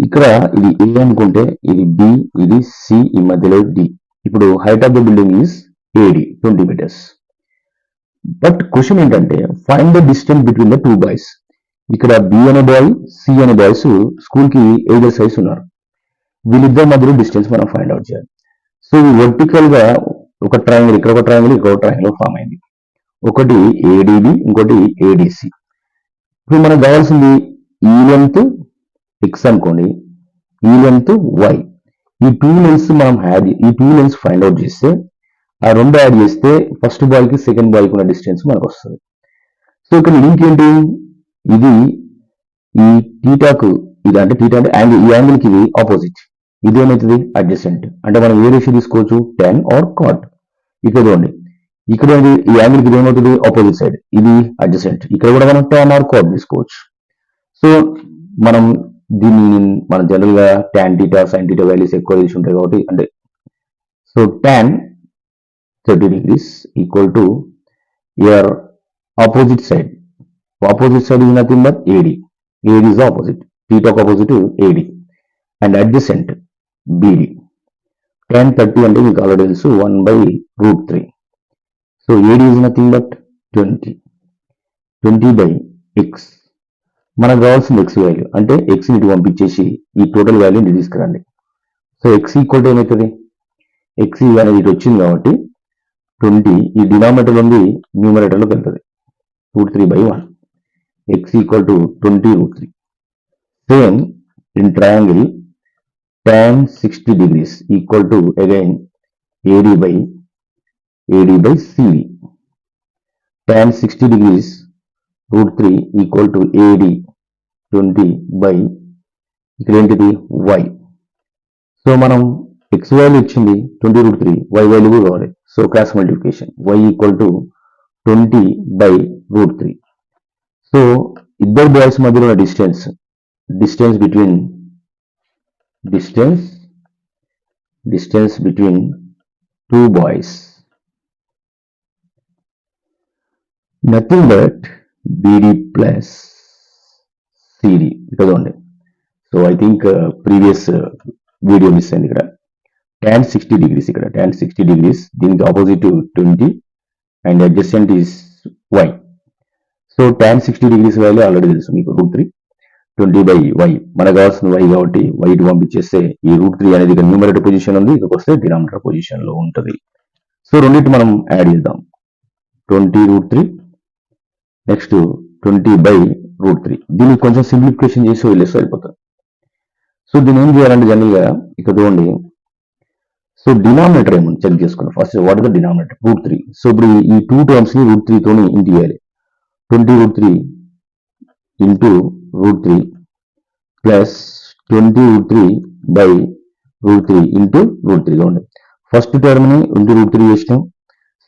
ఇక్కడ ఇది A అనుకుంటే ఇది B, ఇది C, ఈ మధ్యలో D. ఇప్పుడు height of the building is AD 20 meters. But question ఏంటంటే find the distance between the 2 boys. ఇక్కడ B అనే బాయ్, C అనే బాయ్స్ స్కూల్ కి ఎయిదర్ సైడ్స్ ఉన్నారు. వీళ్ళిద్దరి మధ్యలో డిస్టెన్స్ మనం ఫైండ్ అవుట్ చేయాలి. సో వర్టికల్ గా ఒక ట్రయాంగిల్, ఇక్కడ ఒక ట్రయాంగిల్, ఇక్కడ ఒక ట్రయాంగిల్ ఫామ్ అయింది. ఒకటి ADB, ఇంకోటి ADC. ఇప్పుడు మనకు కావాల్సింది ఈ లెంత్ x అనుకోండి, ఈ లెంత్ y. ఈ 2 లెన్స్ మనం ఈ 2 లెన్స్ ఫైండ్ అవుట్ చేస్తే ఆ రెండు యాడ్ చేస్తే ఫస్ట్ బాయ్ కి సెకండ్ బాయ్ కి ఉన్న డిస్టెన్స్ మనకు వస్తుంది. సో ఇక్కడ లింక్ ఏంటి, ఇది ఈ థీటాకు, ఇది అంటే థీటా అంటే యాంగిల్, ఈ యాంగిల్ కి ఇది ఆపోజిట్. ఇదేమవుతుంది, అడ్జసెంట్. అంటే మనం ఏ రేషియో తీసుకోవచ్చు, tan or cot. ఇక్కడ చూడండి ఇక్కడ ఈ యాంగిల్ కి ఏమవుతుంది, ఆపోజిట్ సైడ్, ఇది అడ్జసెంట్. ఇక్కడ కూడా మనం tan ఆర్ cot తీసుకోవచ్చు. సో మనం దీన్ని మనం జనరల్ గా tan θ sin θ వాల్యూస్ ఎక్కువ తెలిసి ఉంటాయి కాబట్టి, అంటే so tan 30 degrees equal to your opposite side. Opposite side is nothing but AD. AD is opposite. Theta opposite AD. And adjacent BD. Tan 30 అంటే మీకు ఆల్రెడీ తెలుసు 1/√3. So AD is nothing but 20. 20 by x. మనకు కావాల్సిన x value అంటే x ని ఇటు పంపించేసి ఈ టోటల్ వాల్యూని తీసుకురండి. సో x ఈక్వల్ టు ఏమవుతుంది, x అనేది ఇటు వచ్చింది కాబట్టి 20 ఈ డినామినేటర్ ఉంది న్యూమరేటర్లోకి వెళ్తుంది, √3/1. x equal to 20√3. Same in triangle tan 60 degrees equal to again AD by CD. tan 60 degrees √3 equal to AD 20 by ఇక్కడ ఏంటిది y. సో మనం x వాల్యూ ఇచ్చింది 20√3, y వాల్యూ కూడా కావాలి. So cross multiplication y equal to 20/√3. So ఇద్దరు boys మధ్యలో ఉన్న distance between two boys nothing but BD plus CD. ఇక్కడ చూడండి. So I think previous video miss అయింది. ఇక్కడ tan 60 degrees, ఇక్కడ tan 60 degrees, దీనికి opposite 20 and adjacent is y. So tan 60 degrees value already తెలుసు మీకు, √3. 20/y. మనకు కావాల్సిన y కాబట్టి y టు పంపించేస్తే ఈ √3 అనేది ఇక్కడ న్యూమరేటర్ పొజిషన్ ఉంది, ఇక్కడికి వస్తే డినామినేటర్ పొజిషన్ లో ఉంటుంది. సో రెండింటి మనం యాడ్ చేద్దాం. 20√3 నెక్స్ట్ 20/√3. దీన్ని కొంచెం సింప్లిఫికేషన్ చేసి వదిలేస్తే అయిపోతుంది. సో దీన్ని ఏం చేయాలంటే జనరల్ గా ఇక్కడ చూడండి. సో డినామినేటర్ ఏమో చెక్ చేసుకున్నాం. First what is the denominator, √3. So ఇప్పుడు ఈ టూ టర్మ్స్ ని √3 తోని ఇంటూ చేయాలి. 20√3 ఇంటూ √3 ప్లస్ 20√3/√3 ఇంటూ √3. చూడండి, ఫస్ట్ టర్మ్ ని ఇంటూ √3 చేసినాం,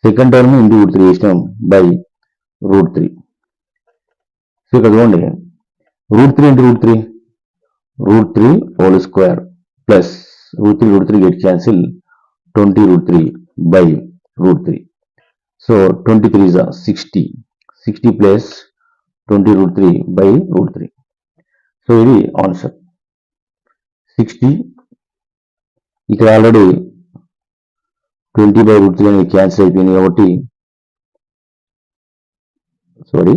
సెకండ్ టర్మ్ ని ఇంటూ √3 చేసినాం √3. సో ఇక్కడ చూడండి, √3 into √3 whole square plus √3 get cancel 20√3/√3. So 23 is 60 plus 20√3/√3. So ఇది ఆన్సర్ 60. ఇక్కడ ఆల్రెడీ 20/√3 అనేది క్యాన్సిల్ అయిపోయింది కాబట్టి, సారీ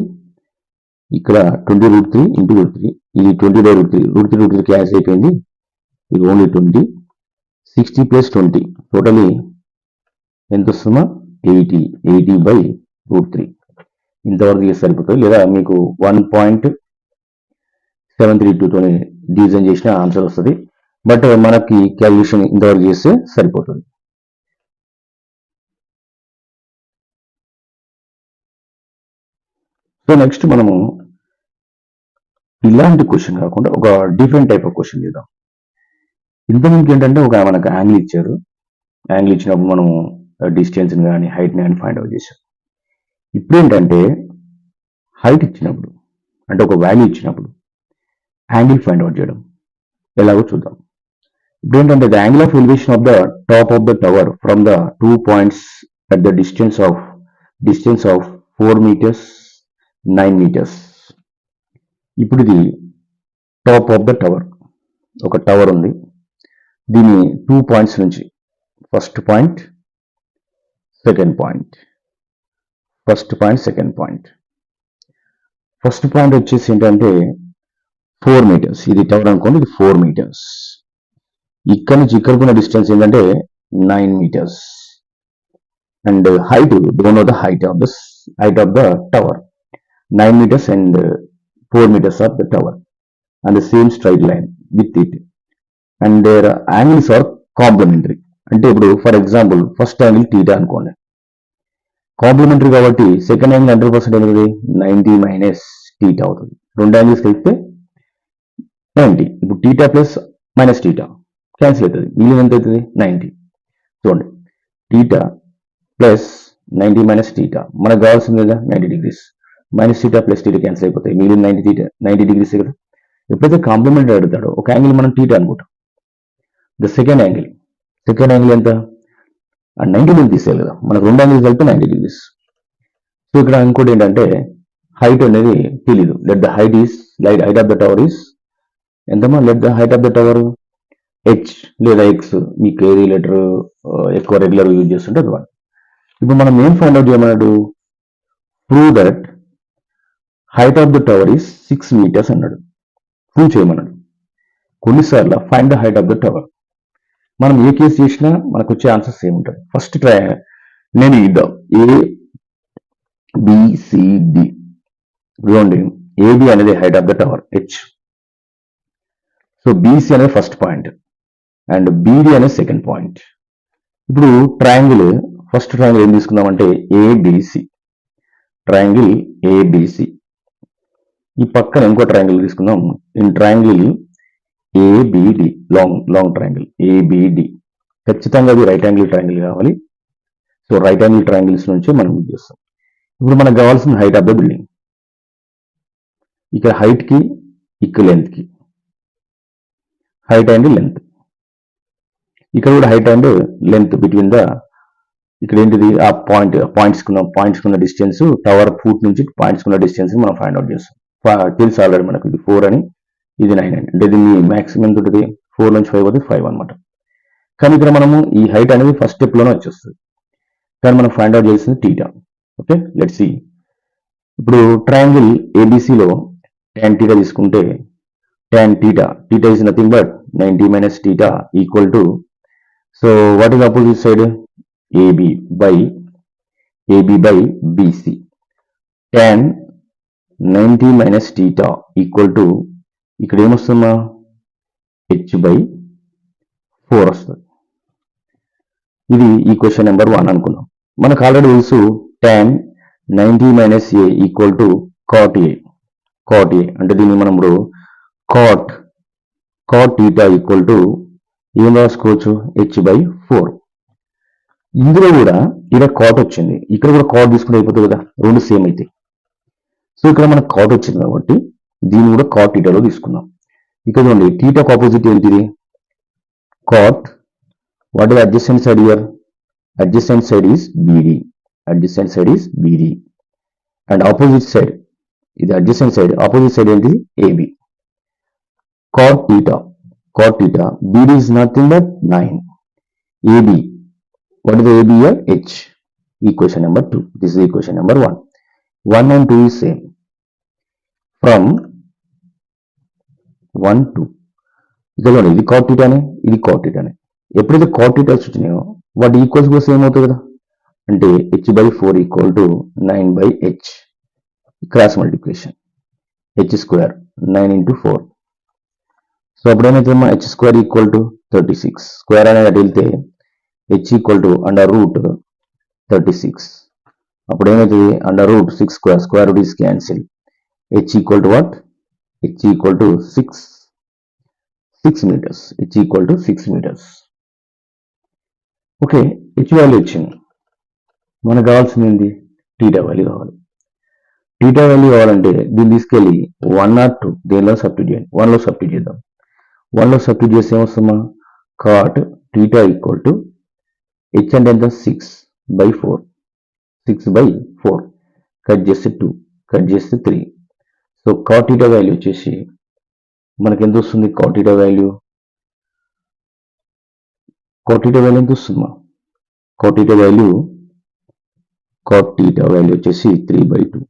ఇక్కడ 20√3 ఇంటూ √3, ఇది 20/√3 క్యాన్సిల్ అయిపోయింది, ఇది ఓన్లీ 20. 60 ప్లస్ 20 టోటలీ ఎంత వస్తుందా, 80/√3. ఇంతవరకు చేసి సరిపోతుంది. లేదా మీకు 1.732 తోని డివిజన్ చేసిన ఆన్సర్ వస్తుంది. బట్ మనకి క్యాల్కులేషన్ ఇంతవరకు చేస్తే సరిపోతుంది. సో నెక్స్ట్ మనము ఇలాంటి క్వశ్చన్ కాకుండా ఒక డిఫరెంట్ టైప్ ఆఫ్ క్వశ్చన్ చేద్దాం. ఇంతకుముందు ఏంటంటే ఒక మనకు యాంగిల్ ఇచ్చారు, యాంగిల్ ఇచ్చినప్పుడు మనము డిస్టెన్స్ కానీ హైట్ని కానీ ఫైండ్ అవుట్ చేసాం. ఇప్పుడు ఏంటంటే హైట్ ఇచ్చినప్పుడు, అంటే ఒక వాల్యూ ఇచ్చినప్పుడు యాంగిల్ ఫైండ్ అవుట్ చేయడం ఎలాగో చూద్దాం. ఇప్పుడు ఏంటంటే the angle of elevation of the top of the tower from the 2 points at the distance of 4 meters, 9 meters. ఇప్పుడు ఇది టాప్ ఆఫ్ ద టవర్, ఒక టవర్ ఉంది, దీని 2 points నుంచి first point second point, first point వచ్చేసి ఏంటంటే 4 meters. ఇది tower అనుకోండి, ఇది 4 meters. ఇక్కడ నుంచి ఇక్కడికున్న డిస్టెన్స్ ఏంటంటే 9 meters. And height, don't know the height of the tower, 9 meters and 4 meters of the tower and the same straight line with it, and their angles are complementary. అంటే ఇప్పుడు for example first angle θ అనుకోండి, complementary కాబట్టి second angle 100% ఏమవుతుంది, 90 minus θ అవుతుంది. రెండు angles కలిపితే 90. ఇప్పుడు θ plus minus θ cancel అవుతుంది, మిగిలిన ఎంత అవుతుంది, 90. చూడండి, θ ప్లస్ 90 మైనస్ టీటా మనకు కావాల్సింది కదా 90 degrees. Minus theta plus theta cancel అయిపోతాయి, మిగిలిన 90 డిగ్రీస్ కదా. ఎప్పుడైతే కాంప్లిమెంట్ అడుగుతాడో ఒక యాంగిల్ మనం టీటా అనుకుంటాం. ద సెకండ్ యాంగిల్ ఎంత? 90 డిగ్రీ తీసేయాలి కదా, మనకు రెండు యాంగిల్స్ కలిపి 90 డిగ్రీస్. సో ఇక్కడ ఇంకోటి ఏంటంటే హైట్ అనేది తెలీదు. Let the height of the tower is ఎంతమా? Let the height of the tower H లేదా ఎక్స్, మీకు ఏది లెటర్ ఎక్కువ రెగ్యులర్ యూజ్ చేస్తుంటే అది 1. ఇప్పుడు మనం ఏం ఫైండ్ అవుట్ చేయమన్నాడు? Prove that height of the tower is 6 meters అన్నాడు. ప్రూవ్ చేయమన్నాడు. కొన్నిసార్లు find the height of the tower, మనం ఏ కేసు చేసినా మనకు వచ్చే ఆన్సర్స్ ఏముంటాయి? ఫస్ట్ ట్రై నేను ఇద్దాం ABCD. చూడండి, ఏబి అనేది height of the tower H. So BC అనేది ఫస్ట్ పాయింట్ అండ్ బీడి అనేది సెకండ్ పాయింట్. ఇప్పుడు ట్రయాంగిల్, ఫస్ట్ ట్రయాంగిల్ ఏం తీసుకుందామంటే ఏబిసి. Triangle ABC. ఈ పక్కన ఇంకో ట్రయాంగిల్ తీసుకుందాం. In triangle ABD, long triangle ABD. ఖచ్చితంగా అది రైట్ యాంగిల్ ట్రయాంగిల్ కావాలి. సో రైట్ యాంగిల్ ట్రయాంగిల్స్ నుంచి మనం యూజ్ చేస్తాం. ఇప్పుడు మనకు కావాల్సిన హైట్ ఆఫ్ ద బిల్డింగ్. ఇక్కడ హైట్ కి ఇక్కడ లెంత్ కి, హైట్ అండ్ లెంత్. ఇక్కడ కూడా height and length between the, ఇక్కడ ఏంటిది ఆ పాయింట్స్ కున్న డిస్టెన్స్, టవర్ ఫూట్ నుంచి పాయింట్స్ కున్న డిస్టెన్స్ మనం ఫైండ్ అవుట్ చేస్తాం. తెలుసు ఆల్రెడీ మనకు, ఇది 4 అని, ఇది 9 అని. అంటే దీన్ని మ్యాక్సిమం ఎంత ఉంటుంది? 4 నుంచి 5 పోతే 5 అనమాట. కానీ ఇక్కడ మనము ఈ హైట్ అనేది ఫస్ట్ స్టెప్ లోనే వచ్చేస్తుంది, కానీ మనం ఫైండ్ అవుట్ చేసింది టీటా. Okay, let's see. ఇప్పుడు ట్రయాంగిల్ ఏబిసిలో tan θ తీసుకుంటే tan θ is nothing but 90 minus θ equal to, so what is opposite side? AB by BC. tan 90 minus θ equal to, ఇక్కడ ఏమొస్తుందా? h by 4 వస్తుంది. ఇది ఈక్వేషన్ నెంబర్ 1 అనుకున్నాం. మనకు already తెలుసు tan 90 minus a equal to cot a. అంటే దీన్ని మనం ఇప్పుడు cot θ ఈక్వల్ టు ఏం రాసుకోవచ్చు? h by 4. ఇందులో కూడా ఇక్కడ కాట్ వచ్చింది, ఇక్కడ కూడా కాట్ తీసుకుంటే అయిపోతుంది కదా, రెండు సేమ్ అయితే. సో ఇక్కడ మనకు కాట్ వచ్చింది కాబట్టి దీన్ని కూడా కాట్ θలో తీసుకున్నాం. ఇక్కడ చూడండి, థీటాకు ఆపోజిట్ ఏంటిది? Cot. What is adjacent side here? Adjacent side is BD. And opposite side, ఇది అడ్జసెంట్ సైడ్, ఆపోజిట్ సైడ్ ఏంటి? AB. cot theta, BD is nothing but 9. AB, what is the AB here? H. Equation number 2. This is equation number 1. 1 and 2 is same. From 1 to, ఇక్కడ ఇది cot theta నే, ఇది cot theta నే. ఎప్పుడైతే cot theta వచ్చినాయో వాటి equals కూడా same అవుతుంది కదా. అంటే h by 4 equal to 9 by h. Cross multiplication, h square 9 into 4. So అప్పుడు ఏమైతుందమ్మా? h square equal to 36. Square అనేది అటు వెళ్తే h equal to under root 36. అప్పుడు ఏమవుతుంది? Under root 6 square, square root is cancel. h equal to what? h equal to 6 meters. h equal to 6 meters. Okay, h value వచ్చింది. మనకు కావాల్సింది ఏంటి? Theta value కావాలి. టీటా వాల్యూ కావాలంటే దీన్ని తీసుకెళ్ళి 1 or 2 దేనిలో సబ్స్టిట్యూట్ చేయండి. 1లో సబ్స్టిట్యూట్ చేద్దాం. 1లో సబ్స్టిట్యూట్ చేస్తే ఏమొస్తుందా? కాట్ θ ఈక్వల్ టు h అంటే ఎంత? 6 by 4. 6 by 4 కట్ చేస్తే 2, కట్ చేస్తే 3. సో కాట్ θ వాల్యూ వచ్చేసి మనకి ఎంత వస్తుంది? కాట్ θ వాల్యూ ఎంత వస్తుందా? కాట్ θ వాల్యూ వచ్చేసి 3 by 2.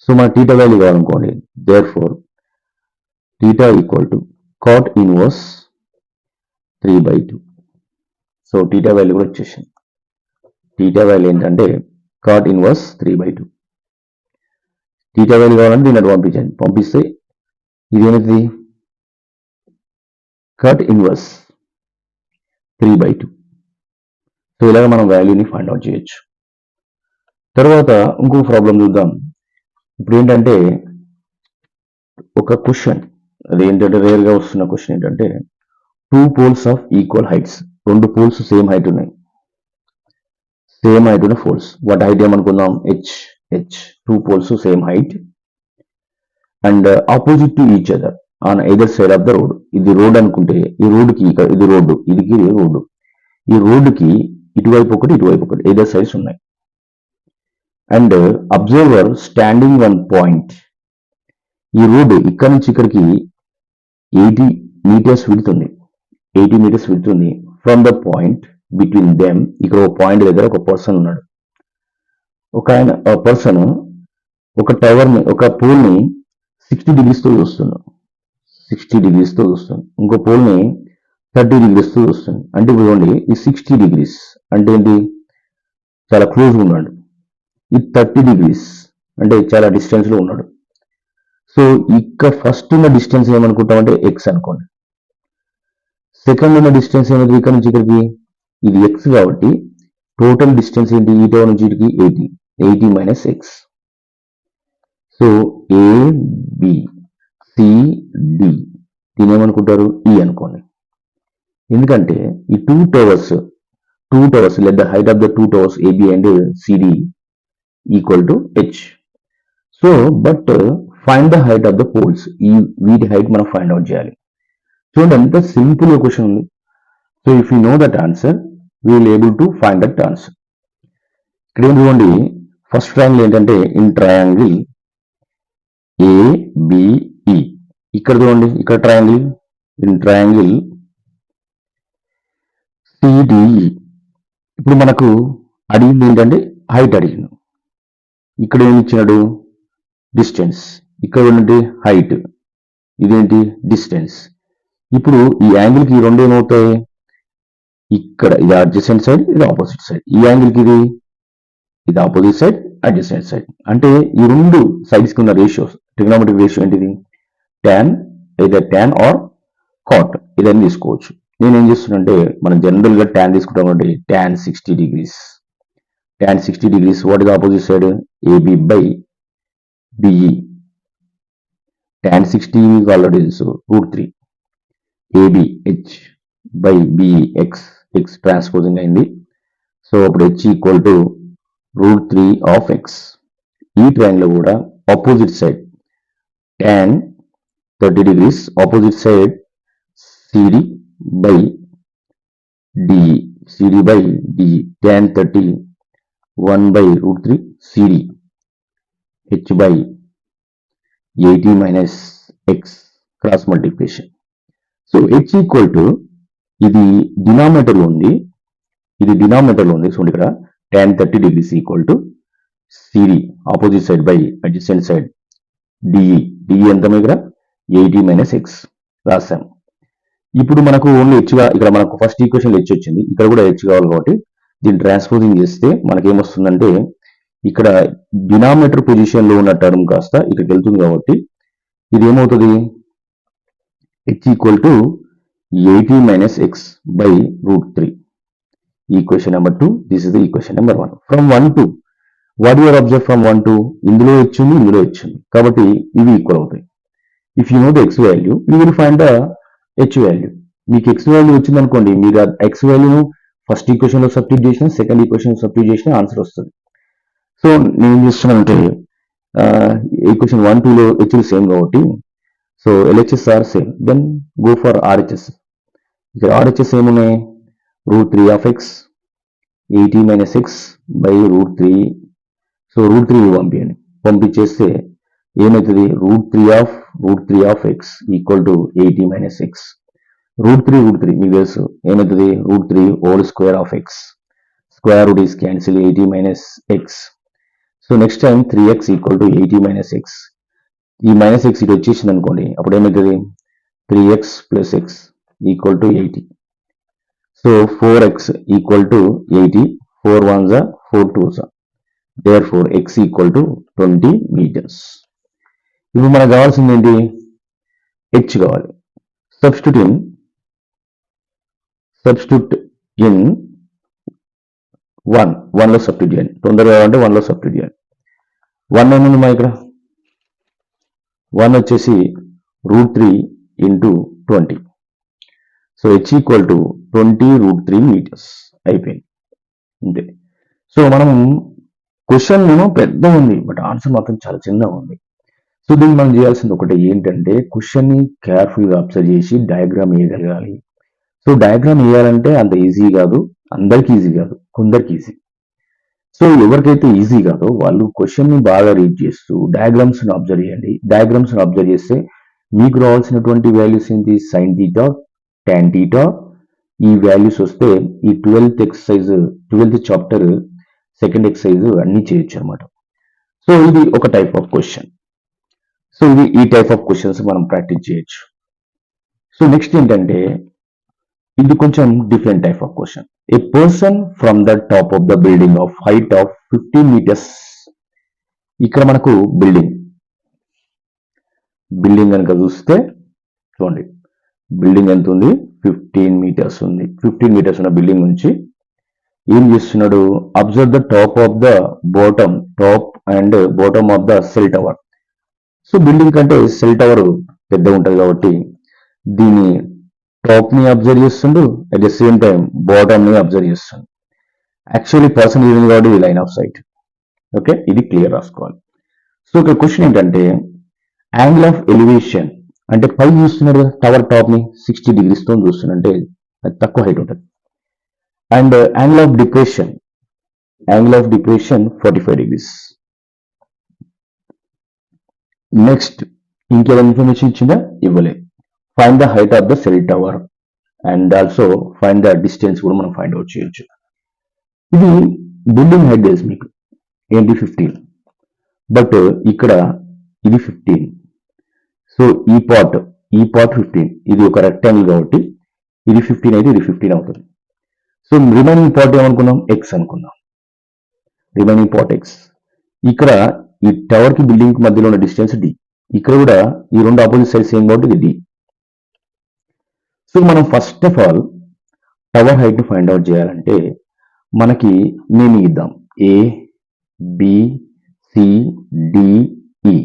సో మన θ వాల్యూ కావాలనుకోండి, therefore θ equal to cot inverse 3 by 2. So θ value కూడా వచ్చేసింది. θ వాల్యూ ఏంటంటే cot ఇన్వర్స్ 3 by 2. θ వాల్యూ కావాలంటే దీన్ని అటు పంపించండి. పంపిస్తే ఇది ఏమిటి? cot inverse 3 by 2. సో ఇలాగ మనం వాల్యూని ఫైండ్ అవుట్ చేయొచ్చు. తర్వాత ఇంకో ప్రాబ్లం చూద్దాం. ఇప్పుడు ఏంటంటే ఒక క్వశ్చన్, అది ఏంటంటే రేర్ గా వస్తున్న క్వశ్చన్ ఏంటంటే 2 poles of equal heights. 2 poles same height ఉన్నాయి. సేమ్ హైట్ ఉన్న పోల్స్. వాటి హైట్ ఏమనుకుందాం, h. 2 పోల్స్ సేమ్ హైట్ and opposite to each other on either side of the road. ఇది రోడ్ అనుకుంటే ఈ రోడ్డుకి ఇది రోడ్డు, ఇది రోడ్డు. ఈ రోడ్డుకి ఇటువైపు ఒకటి ఇటువైపు ఒకటి ఎదర్ సైడ్స్ ఉన్నాయి. And observer standing one point. ఈ రోడ్డు ఇక్కడ నుంచి ఇక్కడికి 80 meters విడుతుంది. 80 meters విడుతుంది. From the point between them. ఇక్కడ ఒక పాయింట్ దగ్గర ఒక పర్సన్ ఉన్నాడు. ఒక పర్సన్ ఒక టవర్ ని, ఒక పోల్ ని 60 degrees తో చూస్తున్నాడు. 60 degrees తో చూస్తుంది. ఇంకో పోల్ ని 30 degrees తో చూస్తుంది. అంటే ఇప్పుడు చూడండి, ఈ 60 degrees అంటే ఏంటి, చాలా క్లోజ్ ఉన్నాడు. ఈ 30 degrees అంటే చాలా డిస్టెన్స్ లో ఉన్నాడు. సో ఇక్కడ ఫస్ట్ ఉన్న డిస్టెన్స్ ఏమనుకుంటామంటే ఎక్స్ అనుకోండి. సెకండ్ ఉన్న డిస్టెన్స్ ఏమైంది, ఇక్కడ నుంచి ఇక్కడికి ఇది ఎక్స్ కాబట్టి టోటల్ డిస్టెన్స్ ఏంటి, ఈ టవర్ నుంచి ఇటుకి 80 minus ఎక్స్. సో ABCD దీని ఏమనుకుంటారు, ఈ అనుకోండి. ఎందుకంటే ఈ two towers let the height of the two towers AB and CD equal to H. So but find the height of the poles. ఈ వీటి హైట్ మనం ఫైండ్ అవుట్ చేయాలి. చూడండి ఎంత సింపుల్ క్వశ్చన్ ఉంది. So if you know that answer we will able to find that answer. ఇక్కడ ఏం చూడండి, ఫస్ట్ ట్రయాంగిల్ ఏంటంటే ఇన్ ట్రయాంగిల్ ABE. ఇక్కడ చూడండి, ఇక్కడ ట్రయాంగిల్ ఇన్ ట్రయాంగిల్ CDE. ఇప్పుడు మనకు అడిగింది ఏంటంటే హైట్ అడిగింది. ఇక్కడ ఏమి ఇచ్చినాడు, డిస్టెన్స్. ఇక్కడ ఉన్నది హైట్, ఇదేంటి డిస్టెన్స్. ఇప్పుడు ఈ యాంగిల్ కి ఈ రెండు ఏమవుతాయి, ఇక్కడ ఇది అడ్జసెంట్ సైడ్, ఇది ఆపోజిట్ సైడ్. ఈ యాంగిల్ కి ఇది ఆపోజిట్ సైడ్, అడ్జసెంట్ సైడ్. అంటే ఈ రెండు సైడ్స్ కి ఉన్న రేషియోస్, ట్రిగ్నోమెట్రిక్ రేషియో ఏంటిది, tan, either tan or cot ఇదని తీసుకోవచ్చు. నేను ఏం చేస్తున్నానంటే మనం జనరల్ గా tan తీసుకుంటామంటే tan 60 degrees. tan 60 degrees what is opposite side, AB by BE. tan 60 is already తెలుసు, √3. AB H by BE X transposing అయింది. సో అప్పుడు H equal to √3 of X. ఈ ట్రయాంగిల్ కూడా opposite side tan 30 degrees, opposite side CD by DE. tan 30 1 by √3 CD H by 80 minus X cross multiplication. So H equal to ఇది denominator లో ఉంది, so ఇక్కడ tan 30 degrees equal to CD opposite side by adjacent side DE ఎంత దగ్గర 80 minus X రాసాం. ఇప్పుడు మనకు only H గా, ఇక్కడ మనకు ఫస్ట్ ఈక్వేషన్ H వచ్చింది, ఇక్కడ కూడా H కావాలి కాబట్టి దీన్ని ట్రాన్స్పోజింగ్ చేస్తే మనకి ఏమొస్తుందంటే ఇక్కడ డినామినేటర్ పొజిషన్ లో ఉన్న టర్మ్ కాస్త ఇక్కడికి వెళ్తుంది కాబట్టి ఇది ఏమవుతుంది, H equal to 80 minus X by √3. Equation number 2. This is the equation number 1. From 1 to what your observe from 1 to ఇందులో H ఉంది, ఇందులో H ఉంది కాబట్టి ఇవి ఈక్వల్ అవుతాయి. If you know the X value you will find the H value. మీకు X value వచ్చింది అనుకోండి, మీరు X వాల్యూను ఫస్ట్ ఈక్వేషన్ లో సబ్స్టిట్యూట్ చేసిన, సెకండ్ ఈక్వేషన్ సబ్స్టిట్యూట్ చేసిన ఆన్సర్ వస్తుంది. సో నేను ఏం చేస్తున్నానంటే ఈక్వేషన్ 1, 2 లో H సేమ్ కాబట్టి so LHS are same, then go for RHS. ఇక్కడ RHS ఏమున్నాయి, √3 of X 80 minus X by √3. So √3 పంపించేస్తే ఏమవుతుంది, √3 of X equal to 80 minus X. √3 మీకు తెలుసు ఏమవుతుంది, √3 whole square of X. Square root is cancel, 80 minus X. So next time 3X equal to 80 minus X. ఈ minus X ఇటు వచ్చేసింది అనుకోండి, అప్పుడు ఏమవుతుంది 3X plus X equal to 80. So 4X equal to 80, 4 1s 4 2s. Therefore X equal to 20 meters. ఇప్పుడు మనకు కావాల్సింది ఏంటి, H కావాలి. సబ్స్టిట్యూట్ ఇన్ 1 లో సబ్స్టిట్యూట్ చేయండి, తొందరగా కావాలంటే 1 లో సబ్స్టిట్యూట్ చేయండి. 1 ఏముంది మా ఇక్కడ, 1 వచ్చేసి √3 into 20. So H equal to 20 √3 meters అయిపోయింది అంతే. సో మనం క్వశ్చన్ ఏమో పెద్ద ఉంది, బట్ ఆన్సర్ మాత్రం చాలా చిన్నగా ఉంది. సో దీన్ని మనం చేయాల్సింది ఒకటి ఏంటంటే క్వశ్చన్ని కేర్ఫుల్గా అబ్జర్వ్ చేసి డయాగ్రామ్ వేయగలగాలి. సో డయాగ్రామ్ వేయాలంటే అంత ఈజీ కాదు, అందరికీ ఈజీ కాదు, కొందరికి ఈజీ. సో ఎవరికైతే ఈజీ కాదో వాళ్ళు క్వశ్చన్ని బాగా రీడ్ చేస్తూ డయాగ్రామ్స్ని అబ్జర్వ్ చేయండి. డయాగ్రామ్స్ని అబ్జర్వ్ చేస్తే మీకు రావాల్సినటువంటి వాల్యూస్ ఏంటి, సైన్ థీటా, టాన్ థీటా, ఈ వాల్యూస్ వస్తే ఈ 12th చాప్టర్ సెకండ్ ఎక్సర్సైజ్ అన్ని చేయొచ్చు అనమాట. సో ఇది ఒక టైప్ ఆఫ్ క్వశ్చన్. సో ఇది ఈ టైప్ ఆఫ్ క్వశ్చన్స్ మనం ప్రాక్టీస్ చేయొచ్చు. సో నెక్స్ట్ ఏంటంటే ఇది కొంచెం different type of question. A person from the top of the building of height of 15 meters. ఇక్కడ మనకు బిల్డింగ్ కనుక చూస్తే చూడండి, బిల్డింగ్ ఎంత ఉంది, 15 meters ఉంది. 15 meters ఉన్న బిల్డింగ్ నుంచి ఏం చేస్తున్నాడు, observe the top of the top and bottom of the cell tower. So building కంటే సెల్ టవర్ పెద్దగా ఉంటుంది కాబట్టి దీని టాప్ ని అబ్జర్వ్ చేస్తుండు, at the same time bottom ని అబ్జర్వ్ చేస్తుండు. యాక్చువల్లీ పర్సన్ ఈవింగ్ కాబట్టి లైన్ ఆఫ్ సైట్. ఓకే, ఇది క్లియర్ రాసుకోవాలి. సో ఇక్కడ క్వశ్చన్ ఏంటంటే యాంగిల్ ఆఫ్ ఎలివేషన్ అంటే పై చూస్తున్నాడు టవర్ టాప్ ని 60 degrees తో చూస్తున్నంటే అది తక్కువ హైట్ ఉంటుంది. And angle of depression 45 degrees. Next ఇంకేమైనా ఇన్ఫర్మేషన్ ఇచ్చిందా, ఇవ్వలేదు. Find the height of the cell tower and also find the distance కూడా మనం ఫైండ్ అవుట్ చేయొచ్చు. ఇది బిల్డింగ్ హైట్ తెలుసు మీకు ఏంటి 15, బట్ ఇక్కడ ఇది 15. సో ఈ పార్ట్ 15, ఇది ఒక రెక్టాంగిల్ కాబట్టి ఇది 15 అయితే ఇది 15 అవుతుంది. సో రిమైనింగ్ పార్ట్ ఏమనుకున్నాం, ఎక్స్ అనుకున్నాం, రిమైనింగ్ పార్ట్ ఎక్స్. ఇక్కడ ఈ టవర్ కి బిల్డింగ్ కి మధ్యలో ఉన్న డిస్టెన్స్ డి. ఇక్కడ కూడా ఈ రెండు ఆపోజిట్ సైడ్స్ ఏం కాబట్టి ఇది డి. సో మనం first of all tower height ని ఫైండ్ అవుట్ చేయాలంటే మనకి నేమ్ ఇద్దాం, ఏ బి సి డి ఈ.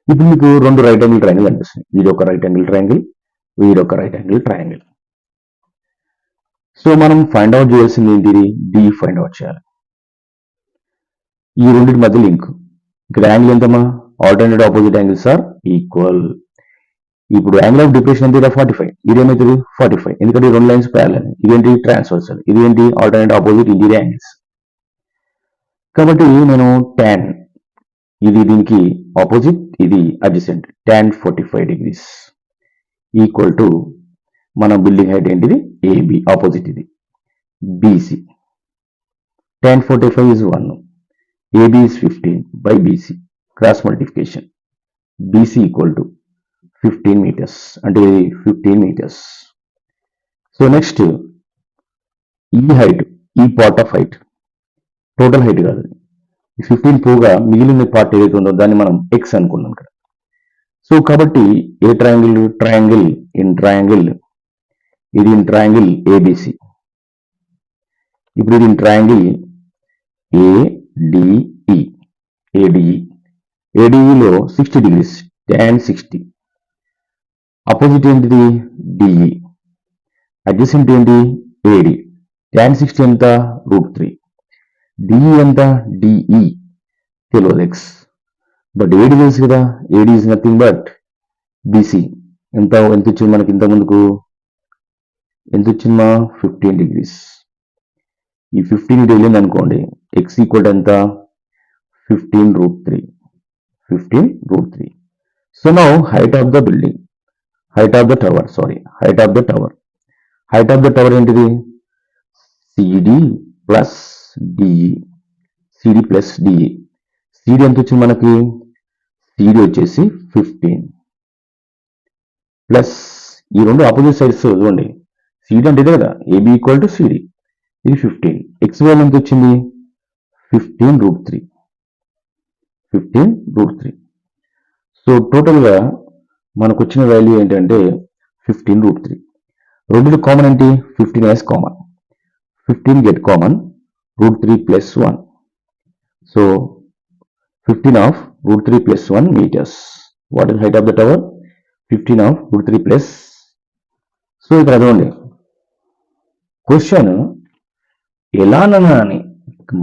ఇప్పుడు మీకు రెండు రైట్ యాంగిల్ ట్రయాంగిల్ కనిపిస్తుంది. ఇది ఒక రైట్ యాంగిల్ ట్రయాంగిల్, ఇది ఒక రైట్ యాంగిల్ ట్రయాంగిల్. సో మనం ఫైండ్ అవుట్ చేయాల్సింది ఏంటిది, డి ఫైండ్ అవుట్ చేయాలి. ఈ రెండింటి మధ్య లింక్. ఇక్కడ యాంగిల్ ఎంతమా, alternate opposite angles are equal. ఇప్పుడు యాంగిల్ ఆఫ్ డిప్రెషన్ ఎంత, 45. ఇదేమవుతుంది 45, ఎందుకంటే ఈ రెండు లైన్స్ ప్యారలల్. ఇదేంటి ట్రాన్స్వర్సల్, ఇదేంటి ఆల్టర్నేట్ ఆపోజిట్ ఇంటీరియర్ యాంగిల్స్. కాబట్టి నేను tan, ఇది దీనికి ఆపోజిట్, ఇది adjacent, tan 45 degrees equal to మన బిల్డింగ్ హైట్ ఏంటిది, ఏబి, ఆపోజిట్ ఇది BC. tan 45 is 1, AB is 15 by BC, cross multiplication, BC equal to 15 meters, అంటే 15 meters. సో నెక్స్ట్ ఈ హైట్, ఈ part of height, total height కాదు, 15 పోగా మిగిలిన part ఏదైతే ఉందో దాన్ని మనం ఎక్స్ అనుకున్నాం ఇక్కడ. సో కాబట్టి ఏ ట్రయాంగిల్ ఇన్ ట్రయాంగిల్, ఇది ఇన్ ట్రయాంగిల్ ఏబిసి. ఇప్పుడు ఇది ఇన్ ట్రయాంగిల్ ఏడిఈ. ఏడిఈలో 60 degrees, tan 60. అపోజిట్ ఏంటిది, డిఈ. అడ్జసెంట్ ఏంటి, ఏడి. tan 60 ఎంత, √3. డిఈ ఎంత, డిఈ తెలియదు, ఎక్స్. బట్ ఏడి తెలుసు కదా, AD is nothing but BC. ఎంత వచ్చింది మనకి, ఇంత ముందుకు ఎంత వచ్చిందా, 15 degrees. ఈ 15 ఇటు వెళ్ళింది అనుకోండి, ఎక్స్ ఈక్వల్ ఎంత, 15√3. So now height of the building, height of the tower ఏంటిది, సిడి ప్లస్ డిఈ. సిడి ఎంత వచ్చింది మనకి, సిడి వచ్చేసి 15 ప్లస్ ఈ రెండు ఆపోజిట్ సైడ్స్ చూడండి, సిడి అంటే ఇదే కదా, ఏబి ఈక్వల్ టు సిడి, ఇది 15. ఎక్స్ వాల్యూ ఎంత వచ్చింది, 15√3. సో టోటల్ గా మనకు వచ్చిన వాల్యూ ఏంటంటే 15√3. రెండు కామన్ ఏంటి, 15 as common, 15 get common, √3 + 1. So 15 of √3 + 1 meters. What is the height of the tower? 15 of √3 plus. So ఇక్కడ అదోండి క్వశ్చన్ ఎలానని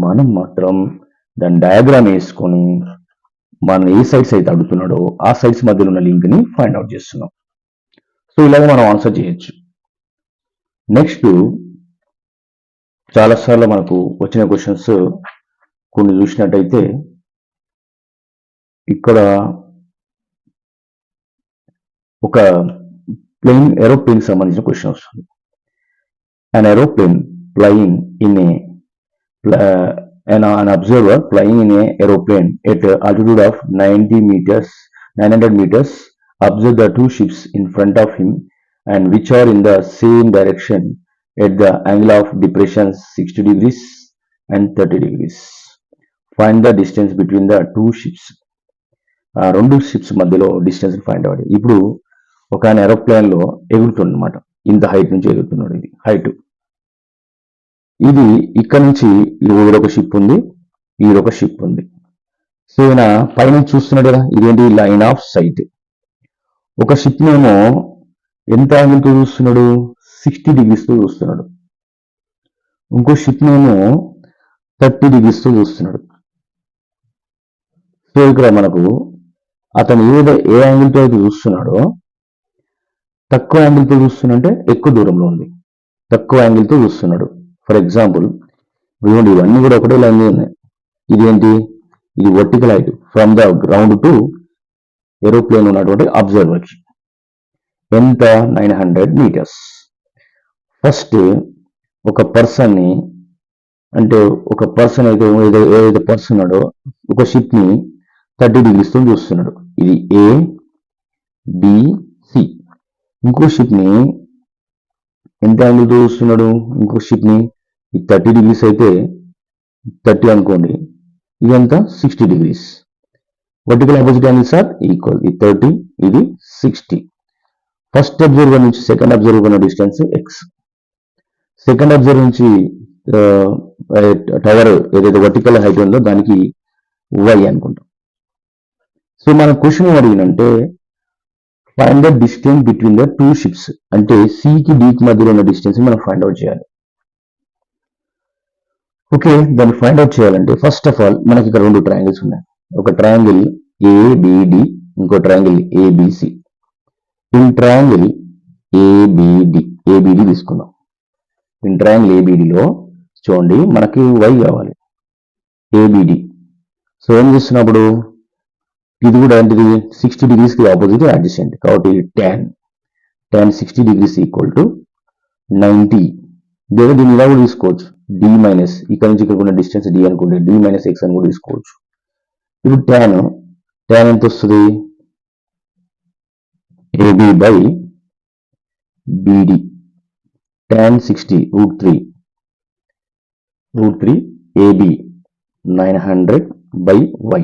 మనం మాత్రం దాని డయాగ్రామ్ వేసుకొని మనం ఏ సైట్స్ అయితే అడుగుతున్నాడో ఆ సైట్స్ మధ్యలో ఉన్న లింక్ ని ఫైండ్ అవుట్ చేస్తున్నాం. సో ఇలాగ మనం ఆన్సర్ చేయొచ్చు. నెక్స్ట్ చాలాసార్లు మనకు వచ్చిన క్వశ్చన్స్ కొన్ని చూసినట్టయితే ఇక్కడ ఒక ప్లేన్ ఏరోప్లేన్ సంబంధించిన క్వశ్చన్ వస్తుంది. An aeroplane flying in an observer flying in a aeroplane at altitude of 900 meters observe the two ships in front of him and which are in the same direction at the angle of depression 60 degrees and 30 degrees. Find the distance between the two ships. రెండు ships మధ్యలో distance find అవ్వాలి. ఇప్పుడు ఒక ఆయన aeroplane లో ఎగురుతుంది అనమాట. ఇంత హైట్ నుంచి ఎగురుతున్నాడు. ఇది హైట్. ఇది ఇక్కడ నుంచి ఒక షిప్ ఉంది, ఒక షిప్ ఉంది. సో ఈయన పైన చూస్తున్నాడు కదా, ఇదేంటి లైన్ ఆఫ్ సైట్. ఒక షిప్ నేమో ఎంత యాంగిల్ తో చూస్తున్నాడు, 60 degrees తో చూస్తున్నాడు. ఇంకో షిప్ నేమో 30 degrees తో చూస్తున్నాడు. సో ఇక్కడ మనకు అతను ఏ యాంగిల్ తో అయితే చూస్తున్నాడో, తక్కువ యాంగిల్ తో చూస్తున్నంటే ఎక్కువ దూరంలో ఉంది, తక్కువ యాంగిల్ తో చూస్తున్నాడు. ఫర్ ఎగ్జాంపుల్ ఇవన్నీ కూడా ఒకటే లైన్ లో ఉన్నాయి. ఇదేంటి, ఇది vertical height from the ground to aeroplane ఉన్నటువంటి అబ్జర్వర్ కి ఎంత, 900 meters. ఫస్ట్ ఒక పర్సన్ ని, అంటే ఒక పర్సన్ అయితే ఏదైతే పర్సన్ ఉన్నాడో ఒక షిప్ ని 30 degrees తో చూస్తున్నాడు. ఇది ఏ బి సి. ఇంకో షిప్ ని ఎంత యాంగిల్ తో చూస్తున్నాడు, ఇంకో షిప్ ని 30 degrees అయితే 30 అనుకోండి, ఇదంతా 60 degrees. Vertical opposite angles are equal. ఇది 30, ఇది 60. ఫస్ట్ అబ్జర్వర్ నుంచి సెకండ్ అబ్జర్వర్ ఉన్న డిస్టెన్స్ ఎక్స్. సెకండ్ అబ్జర్వర్ నుంచి టవర్ ఏదైతే వర్టికల్ హైట్ ఉందో దానికి వై అనుకుంటాం. సో మన క్వశ్చన్ అడిగినంటే find the distance between the two ships, అంటే సికి డికి మధ్యలో ఉన్న డిస్టెన్స్ మనం ఫైండ్ అవుట్ చేయాలి. ఓకే, దాన్ని ఫైండ్ అవుట్ చేయాలంటే ఫస్ట్ ఆఫ్ ఆల్ మనకి ఇక్కడ రెండు ట్రయాంగిల్స్ ఉన్నాయి. ఒక ట్రయాంగిల్ ఏబిడి, ఇంకో triangle ABC. In triangle ABD తీసుకుందాం. ఇన్ ట్రయాంగిల్ ఏబిడిలో చూడండి మనకి వై కావాలి, ఏబిడి. సో ఏం చేస్తున్నప్పుడు ఇది కూడా ఏంటిది, 60 degrees కి ఆపోజిట్ అడ్జసెంట్. కాబట్టి tan 60 degrees ఈక్వల్ టు 90. లేదా దీన్ని ఇలా కూడా తీసుకోవచ్చు, డి మైనస్ ఇక్కడ నుంచి ఇక్కడ ఉన్న డిస్టెన్స్ డి అనుకుంటే డి మైనస్ ఎక్స్ అని కూడా తీసుకోవచ్చు. ఇప్పుడు tan ఎంత వస్తుంది, AB by BD. tan 60 √3 AB 900 by Y.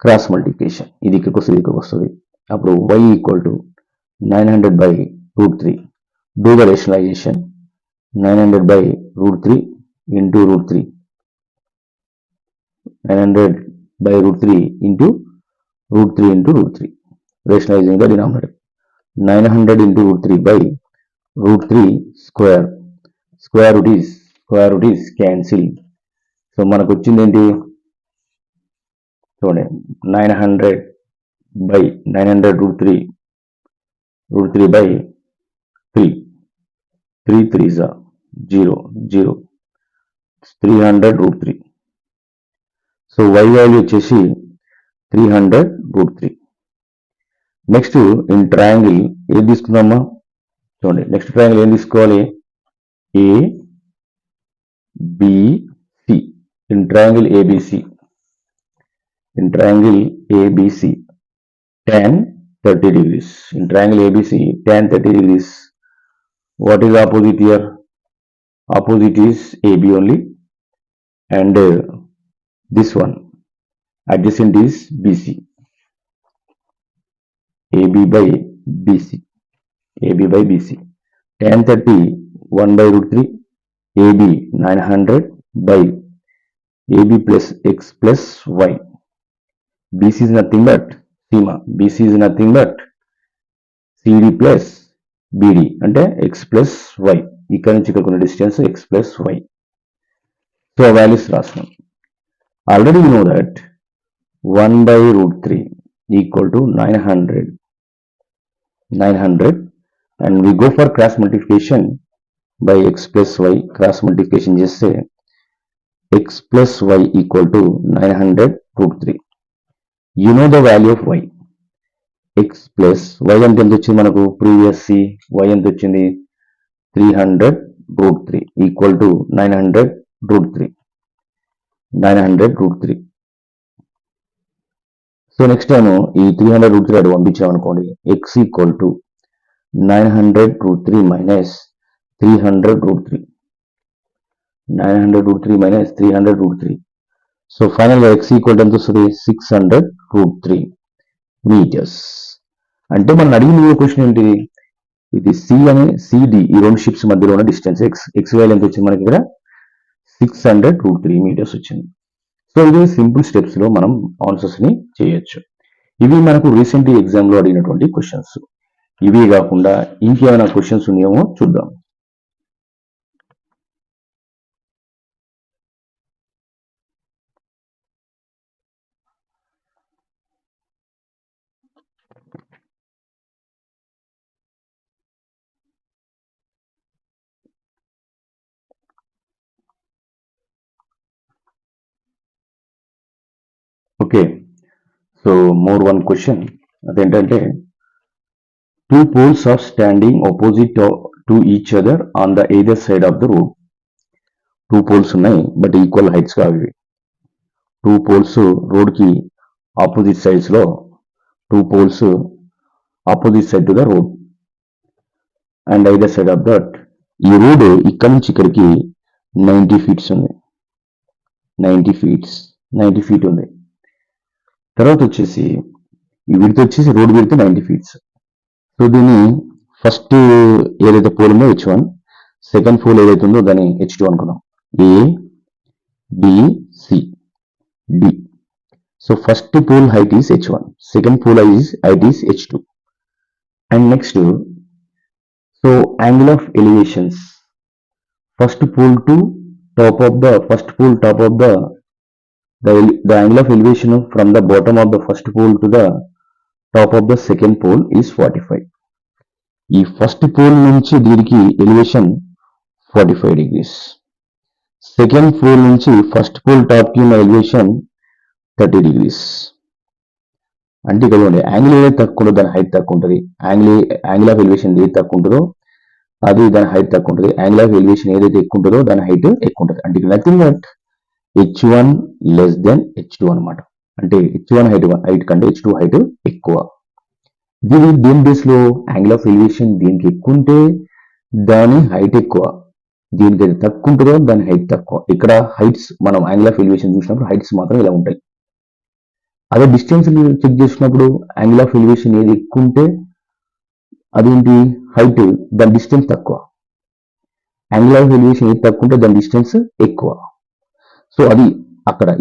Cross multiplication, ఇది ఇక్కడికి వస్తుంది, ఇక్కడికి వస్తుంది. అప్పుడు y equal to 900 by √3. Do the rationalisation. 900 by √3 into √3. 900 by √3 into √3 into √3. Rationalising the denominator. 900 into √3 by √3 square. Square root is cancel. So మనకు వచ్చింది ఏంటి చూడండి, 900 by 900 √3 by 3. 3 3s 0 0. 300 √3. So y value వచ్చేసి 300 √3. నెక్స్ట్ ఇన్ ట్రయాంగిల్ ఏది తీసుకుందామా చూడండి. Next triangle ఏం తీసుకోవాలి, ABC. In triangle ABC, tan 30 degrees. In triangle ABC, tan 30 degrees. What is opposite here? Opposite is AB only, and this one adjacent is BC. AB by BC. Tan 30 1 by √3. AB 900 by AB plus X plus Y. BC is nothing but BC is nothing but CD plus BD అంటే X plus Y. ఇక్కడ నుంచి ఇక్కడ ఉన్న distance X plus Y. So values రాస్తున్నాం. Already you know that 1/√3 equal to 900 and we go for cross multiplication by x plus y. Cross multiplication చేస్తే x plus y equal to 900√3. You know the value of y. x plus y ఎంత వచ్చింది మనకు previous y ఎంత వచ్చింది 300√3 equal to 900√3. So next time ఈ 300√3 అటు పంపించామనుకోండి, x equal to 900√3 minus 300√3 so ఫైనల్గా x equal ఎంత వస్తుంది 600√3 మీటర్స్. అంటే మనం అడిగిన క్వశ్చన్ ఏంటి, ఇది సి అనే సిడి ఈ రెండు షిప్స్ మధ్యలో ఉన్న డిస్టెన్స్ ఎక్స్ వాల్యూ ఎంత వచ్చింది మనకి ఇక్కడ 600√3 మీటర్స్ వచ్చింది. సో ఇది సింపుల్ స్టెప్స్ లో మనం ఆన్సర్స్ ని చేయొచ్చు. ఇవి మనకు రీసెంట్ ఎగ్జామ్ లో అడిగినటువంటి క్వశ్చన్స్. ఇవి కాకుండా ఇంకేమైనా క్వశ్చన్స్ ఉన్నాయేమో చూద్దాం. Okay, so more one question అదేంటంటే 2 poles are standing opposite to each other on the either side of the road. 2 poles ఉన్నాయి బట్ ఈక్వల్ హైట్స్ కావు. 2 poles రోడ్ కి ఆపోజిట్ సైడ్స్ లో 2 poles opposite side to the road and either side of that. ఈ road ఇక్కడ నుంచి ఇక్కడికి 90 feet ఉంది. 90 feet ఉంది. తర్వాత వచ్చేసి ఈ విడ్త్ వచ్చేసి రోడ్ విడ్త్ 90 feet. సో దీన్ని ఫస్ట్ ఏదైతే పోల్ ఉందో H1, సెకండ్ పోల్ ఏదైతే ఉందో దాన్ని H2 అనుకున్నాం. A B C D. So first pole height is H1, second pole height is H2. And next so angle of elevations first pole to top of the angle of elevation from the bottom of the first pole to the top of the second pole is 45. ఈ first pole నుంచి దీనికి elevation 45 degrees. Second pole నుంచి first pole top కి ఉన్న elevation 30 degrees. అంటే ఇక్కడ angle ఏదైతే తక్కువ ఉంటుందో దాని హైట్ తక్కువ ఉంటుంది. యాంగిల్ ఆఫ్ ఎలివేషన్ ఏదైతే తక్కువ ఉంటుందో అది దాని హైట్ తక్కువ ఉంటుంది. యాంగిల్ ఆఫ్ ఎలివేషన్ ఏదైతే ఎక్కువ ఉంటుందో దాని హైట్ ఎక్కువ ఉంటుంది. అంటే nothing but H1 less than H2 అనమాట. అంటే H1 హైట్ కంటే H2 హైట్ ఎక్కువ. దీని base low angle of elevation దీనికి ఎక్కువ ఉంటే దాని హైట్ ఎక్కువ, దీనికి అయితే తక్కువ ఉంటుందో దాని హైట్ తక్కువ. ఇక్కడ హైట్స్ మనం యాంగిల్ ఆఫ్ ఎలివేషన్ చూసినప్పుడు హైట్స్ మాత్రం ఇలా ఉంటాయి. అదే డిస్టెన్స్ చెక్ చేసినప్పుడు యాంగిల్ ఆఫ్ ఎలివేషన్ ఏది ఎక్కువ ఉంటే అదేంటి హైట్, దాని డిస్టెన్స్ తక్కువ. యాంగిల్ ఆఫ్ ఎలివేషన్ ఏది తక్కువ ఉంటే దాని డిస్టెన్స్ ఎక్కువ. సో అది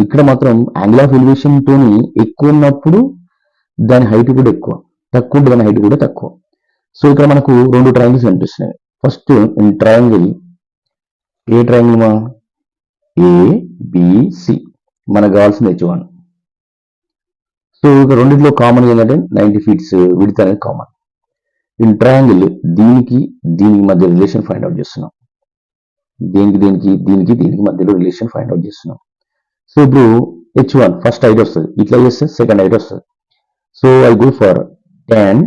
ఇక్కడ మాత్రం యాంగిల్ ఆఫ్ ఎలివేషన్ తోని ఎక్కువ ఉన్నప్పుడు దాని హైట్ కూడా ఎక్కువ, తక్కువ ఉంటే దాని హైట్ కూడా తక్కువ. సో ఇక్కడ మనకు రెండు ట్రయాంగిల్స్ కనిపిస్తున్నాయి. ఫస్ట్ ట్రయాంగిల్ ఏ ట్రయాంగిల్ మా ABC, మనకు కావాల్సిన H1. సో ఇక రెండింటిలో కామన్ ఏంటంటే 90 feet విడ్త్ అనేది కామన్. ఇన్ ట్రయాంగిల్ దీనికి మధ్య రిలేషన్ ఫైండ్ అవుట్ చేస్తున్నాం. దీనికి మధ్యలో రిలేషన్ ఫైండ్ అవుట్ చేస్తున్నాం. సో ఇప్పుడు H1 ఫస్ట్ హైట్ వస్తుంది, ఇట్లా చేస్తే సెకండ్ హైట్ వస్తుంది. So I go for tan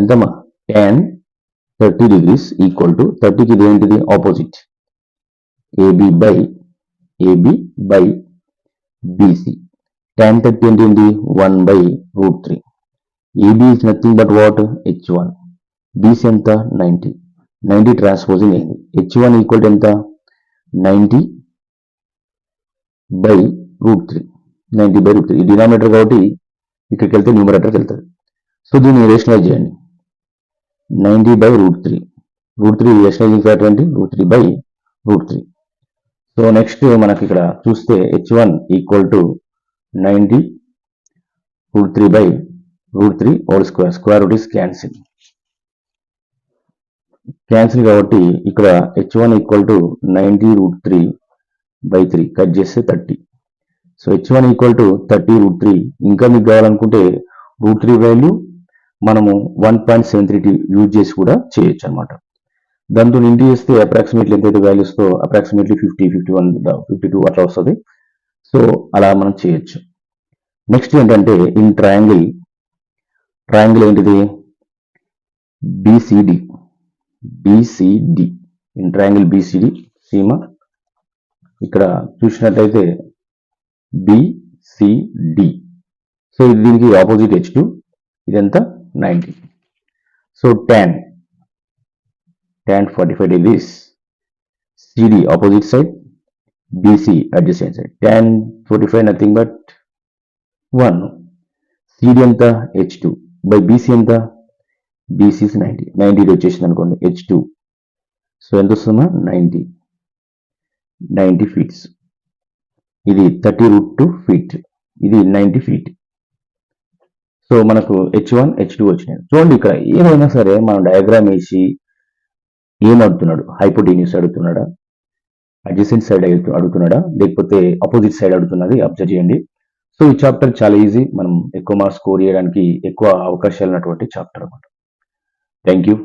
ఎంతమ్మా tan 30 degrees ఈక్వల్ టు 30కి ఇది ఏంటిది opposite AB by BC. tan 30 ఏంటి 1/√3. AB is nothing but what H1, BC ఎంత 90 ట్రాన్స్పోజింగ్ అయింది. H1 ఈక్వల్ టు ఎంత 90/√3. ఈ డినామినేటర్ కాబట్టి ఇక్కడికి వెళ్తే న్యూమరేటర్కి వెళ్తుంది. సో దీన్ని రేషనలైజ్ చేయండి. 90/√3. రేషనలైజింగ్ ఫ్యాక్టర్ ఏంటి √3/√3. సో నెక్స్ట్ మనకి ఇక్కడ చూస్తే H1 equal to 90√3/√3 whole square. Square root is cancel కాబట్టి ఇక్కడ H1 equal to 90√3 by 3 cut చేస్తే 30. So h1 equal to 30√3. ఇంకా మీకు కావాలనుకుంటే √3 వాల్యూ మనము 1.732 యూజ్ చేసి కూడా చేయొచ్చు అనమాట. దాంతో ఇంటి చేస్తే అప్రాక్సిమేట్లీ ఎంతైతే వాల్యూస్తో అప్రాక్సిమేట్లీ 50, 51, 52 అట్లా వస్తుంది. సో అలా మనం చేయొచ్చు. నెక్స్ట్ ఏంటంటే ఇన్ ట్రయాంగిల్ ఏంటిది BCD ఇన్ ట్రయాంగిల్ BCD సీమ ఇక్కడ చూసినట్లయితే BCD. సో ఇది దీనికి ఆపోజిట్ H2, ఇదంతా 90. So tan 45 degrees, CD opposite side, BC adjacent side. Tan 45 nothing but 1. CD ఎంత H2 by BC ఎంత BC is 90. 90 వచ్చేసింది అనుకోండి H2. సో ఎంత వస్తుందా 90 ఫీట్స్. ఇది 30√2 ఫీట్, ఇది 90 ఫీట్. సో మనకు H1 H2 వచ్చినాయి. చూడండి ఇక్కడ ఏమైనా సరే మనం డయాగ్రామ్ వేసి ఏం అడుగుతున్నాడు, హైపోటెన్యూస్ అడుగుతున్నాడా, అడ్జసెంట్ సైడ్ అడుగుతున్నాడా, లేకపోతే అపోజిట్ సైడ్ అడుగుతున్నది అబ్జర్వ్ చేయండి. సో ఈ చాప్టర్ చాలా ఈజీ, మనం ఎక్కువ మార్క్స్ స్కోర్ చేయడానికి ఎక్కువ అవకాశాలు ఉన్నటువంటి చాప్టర్ అన్నమాట. Thank you.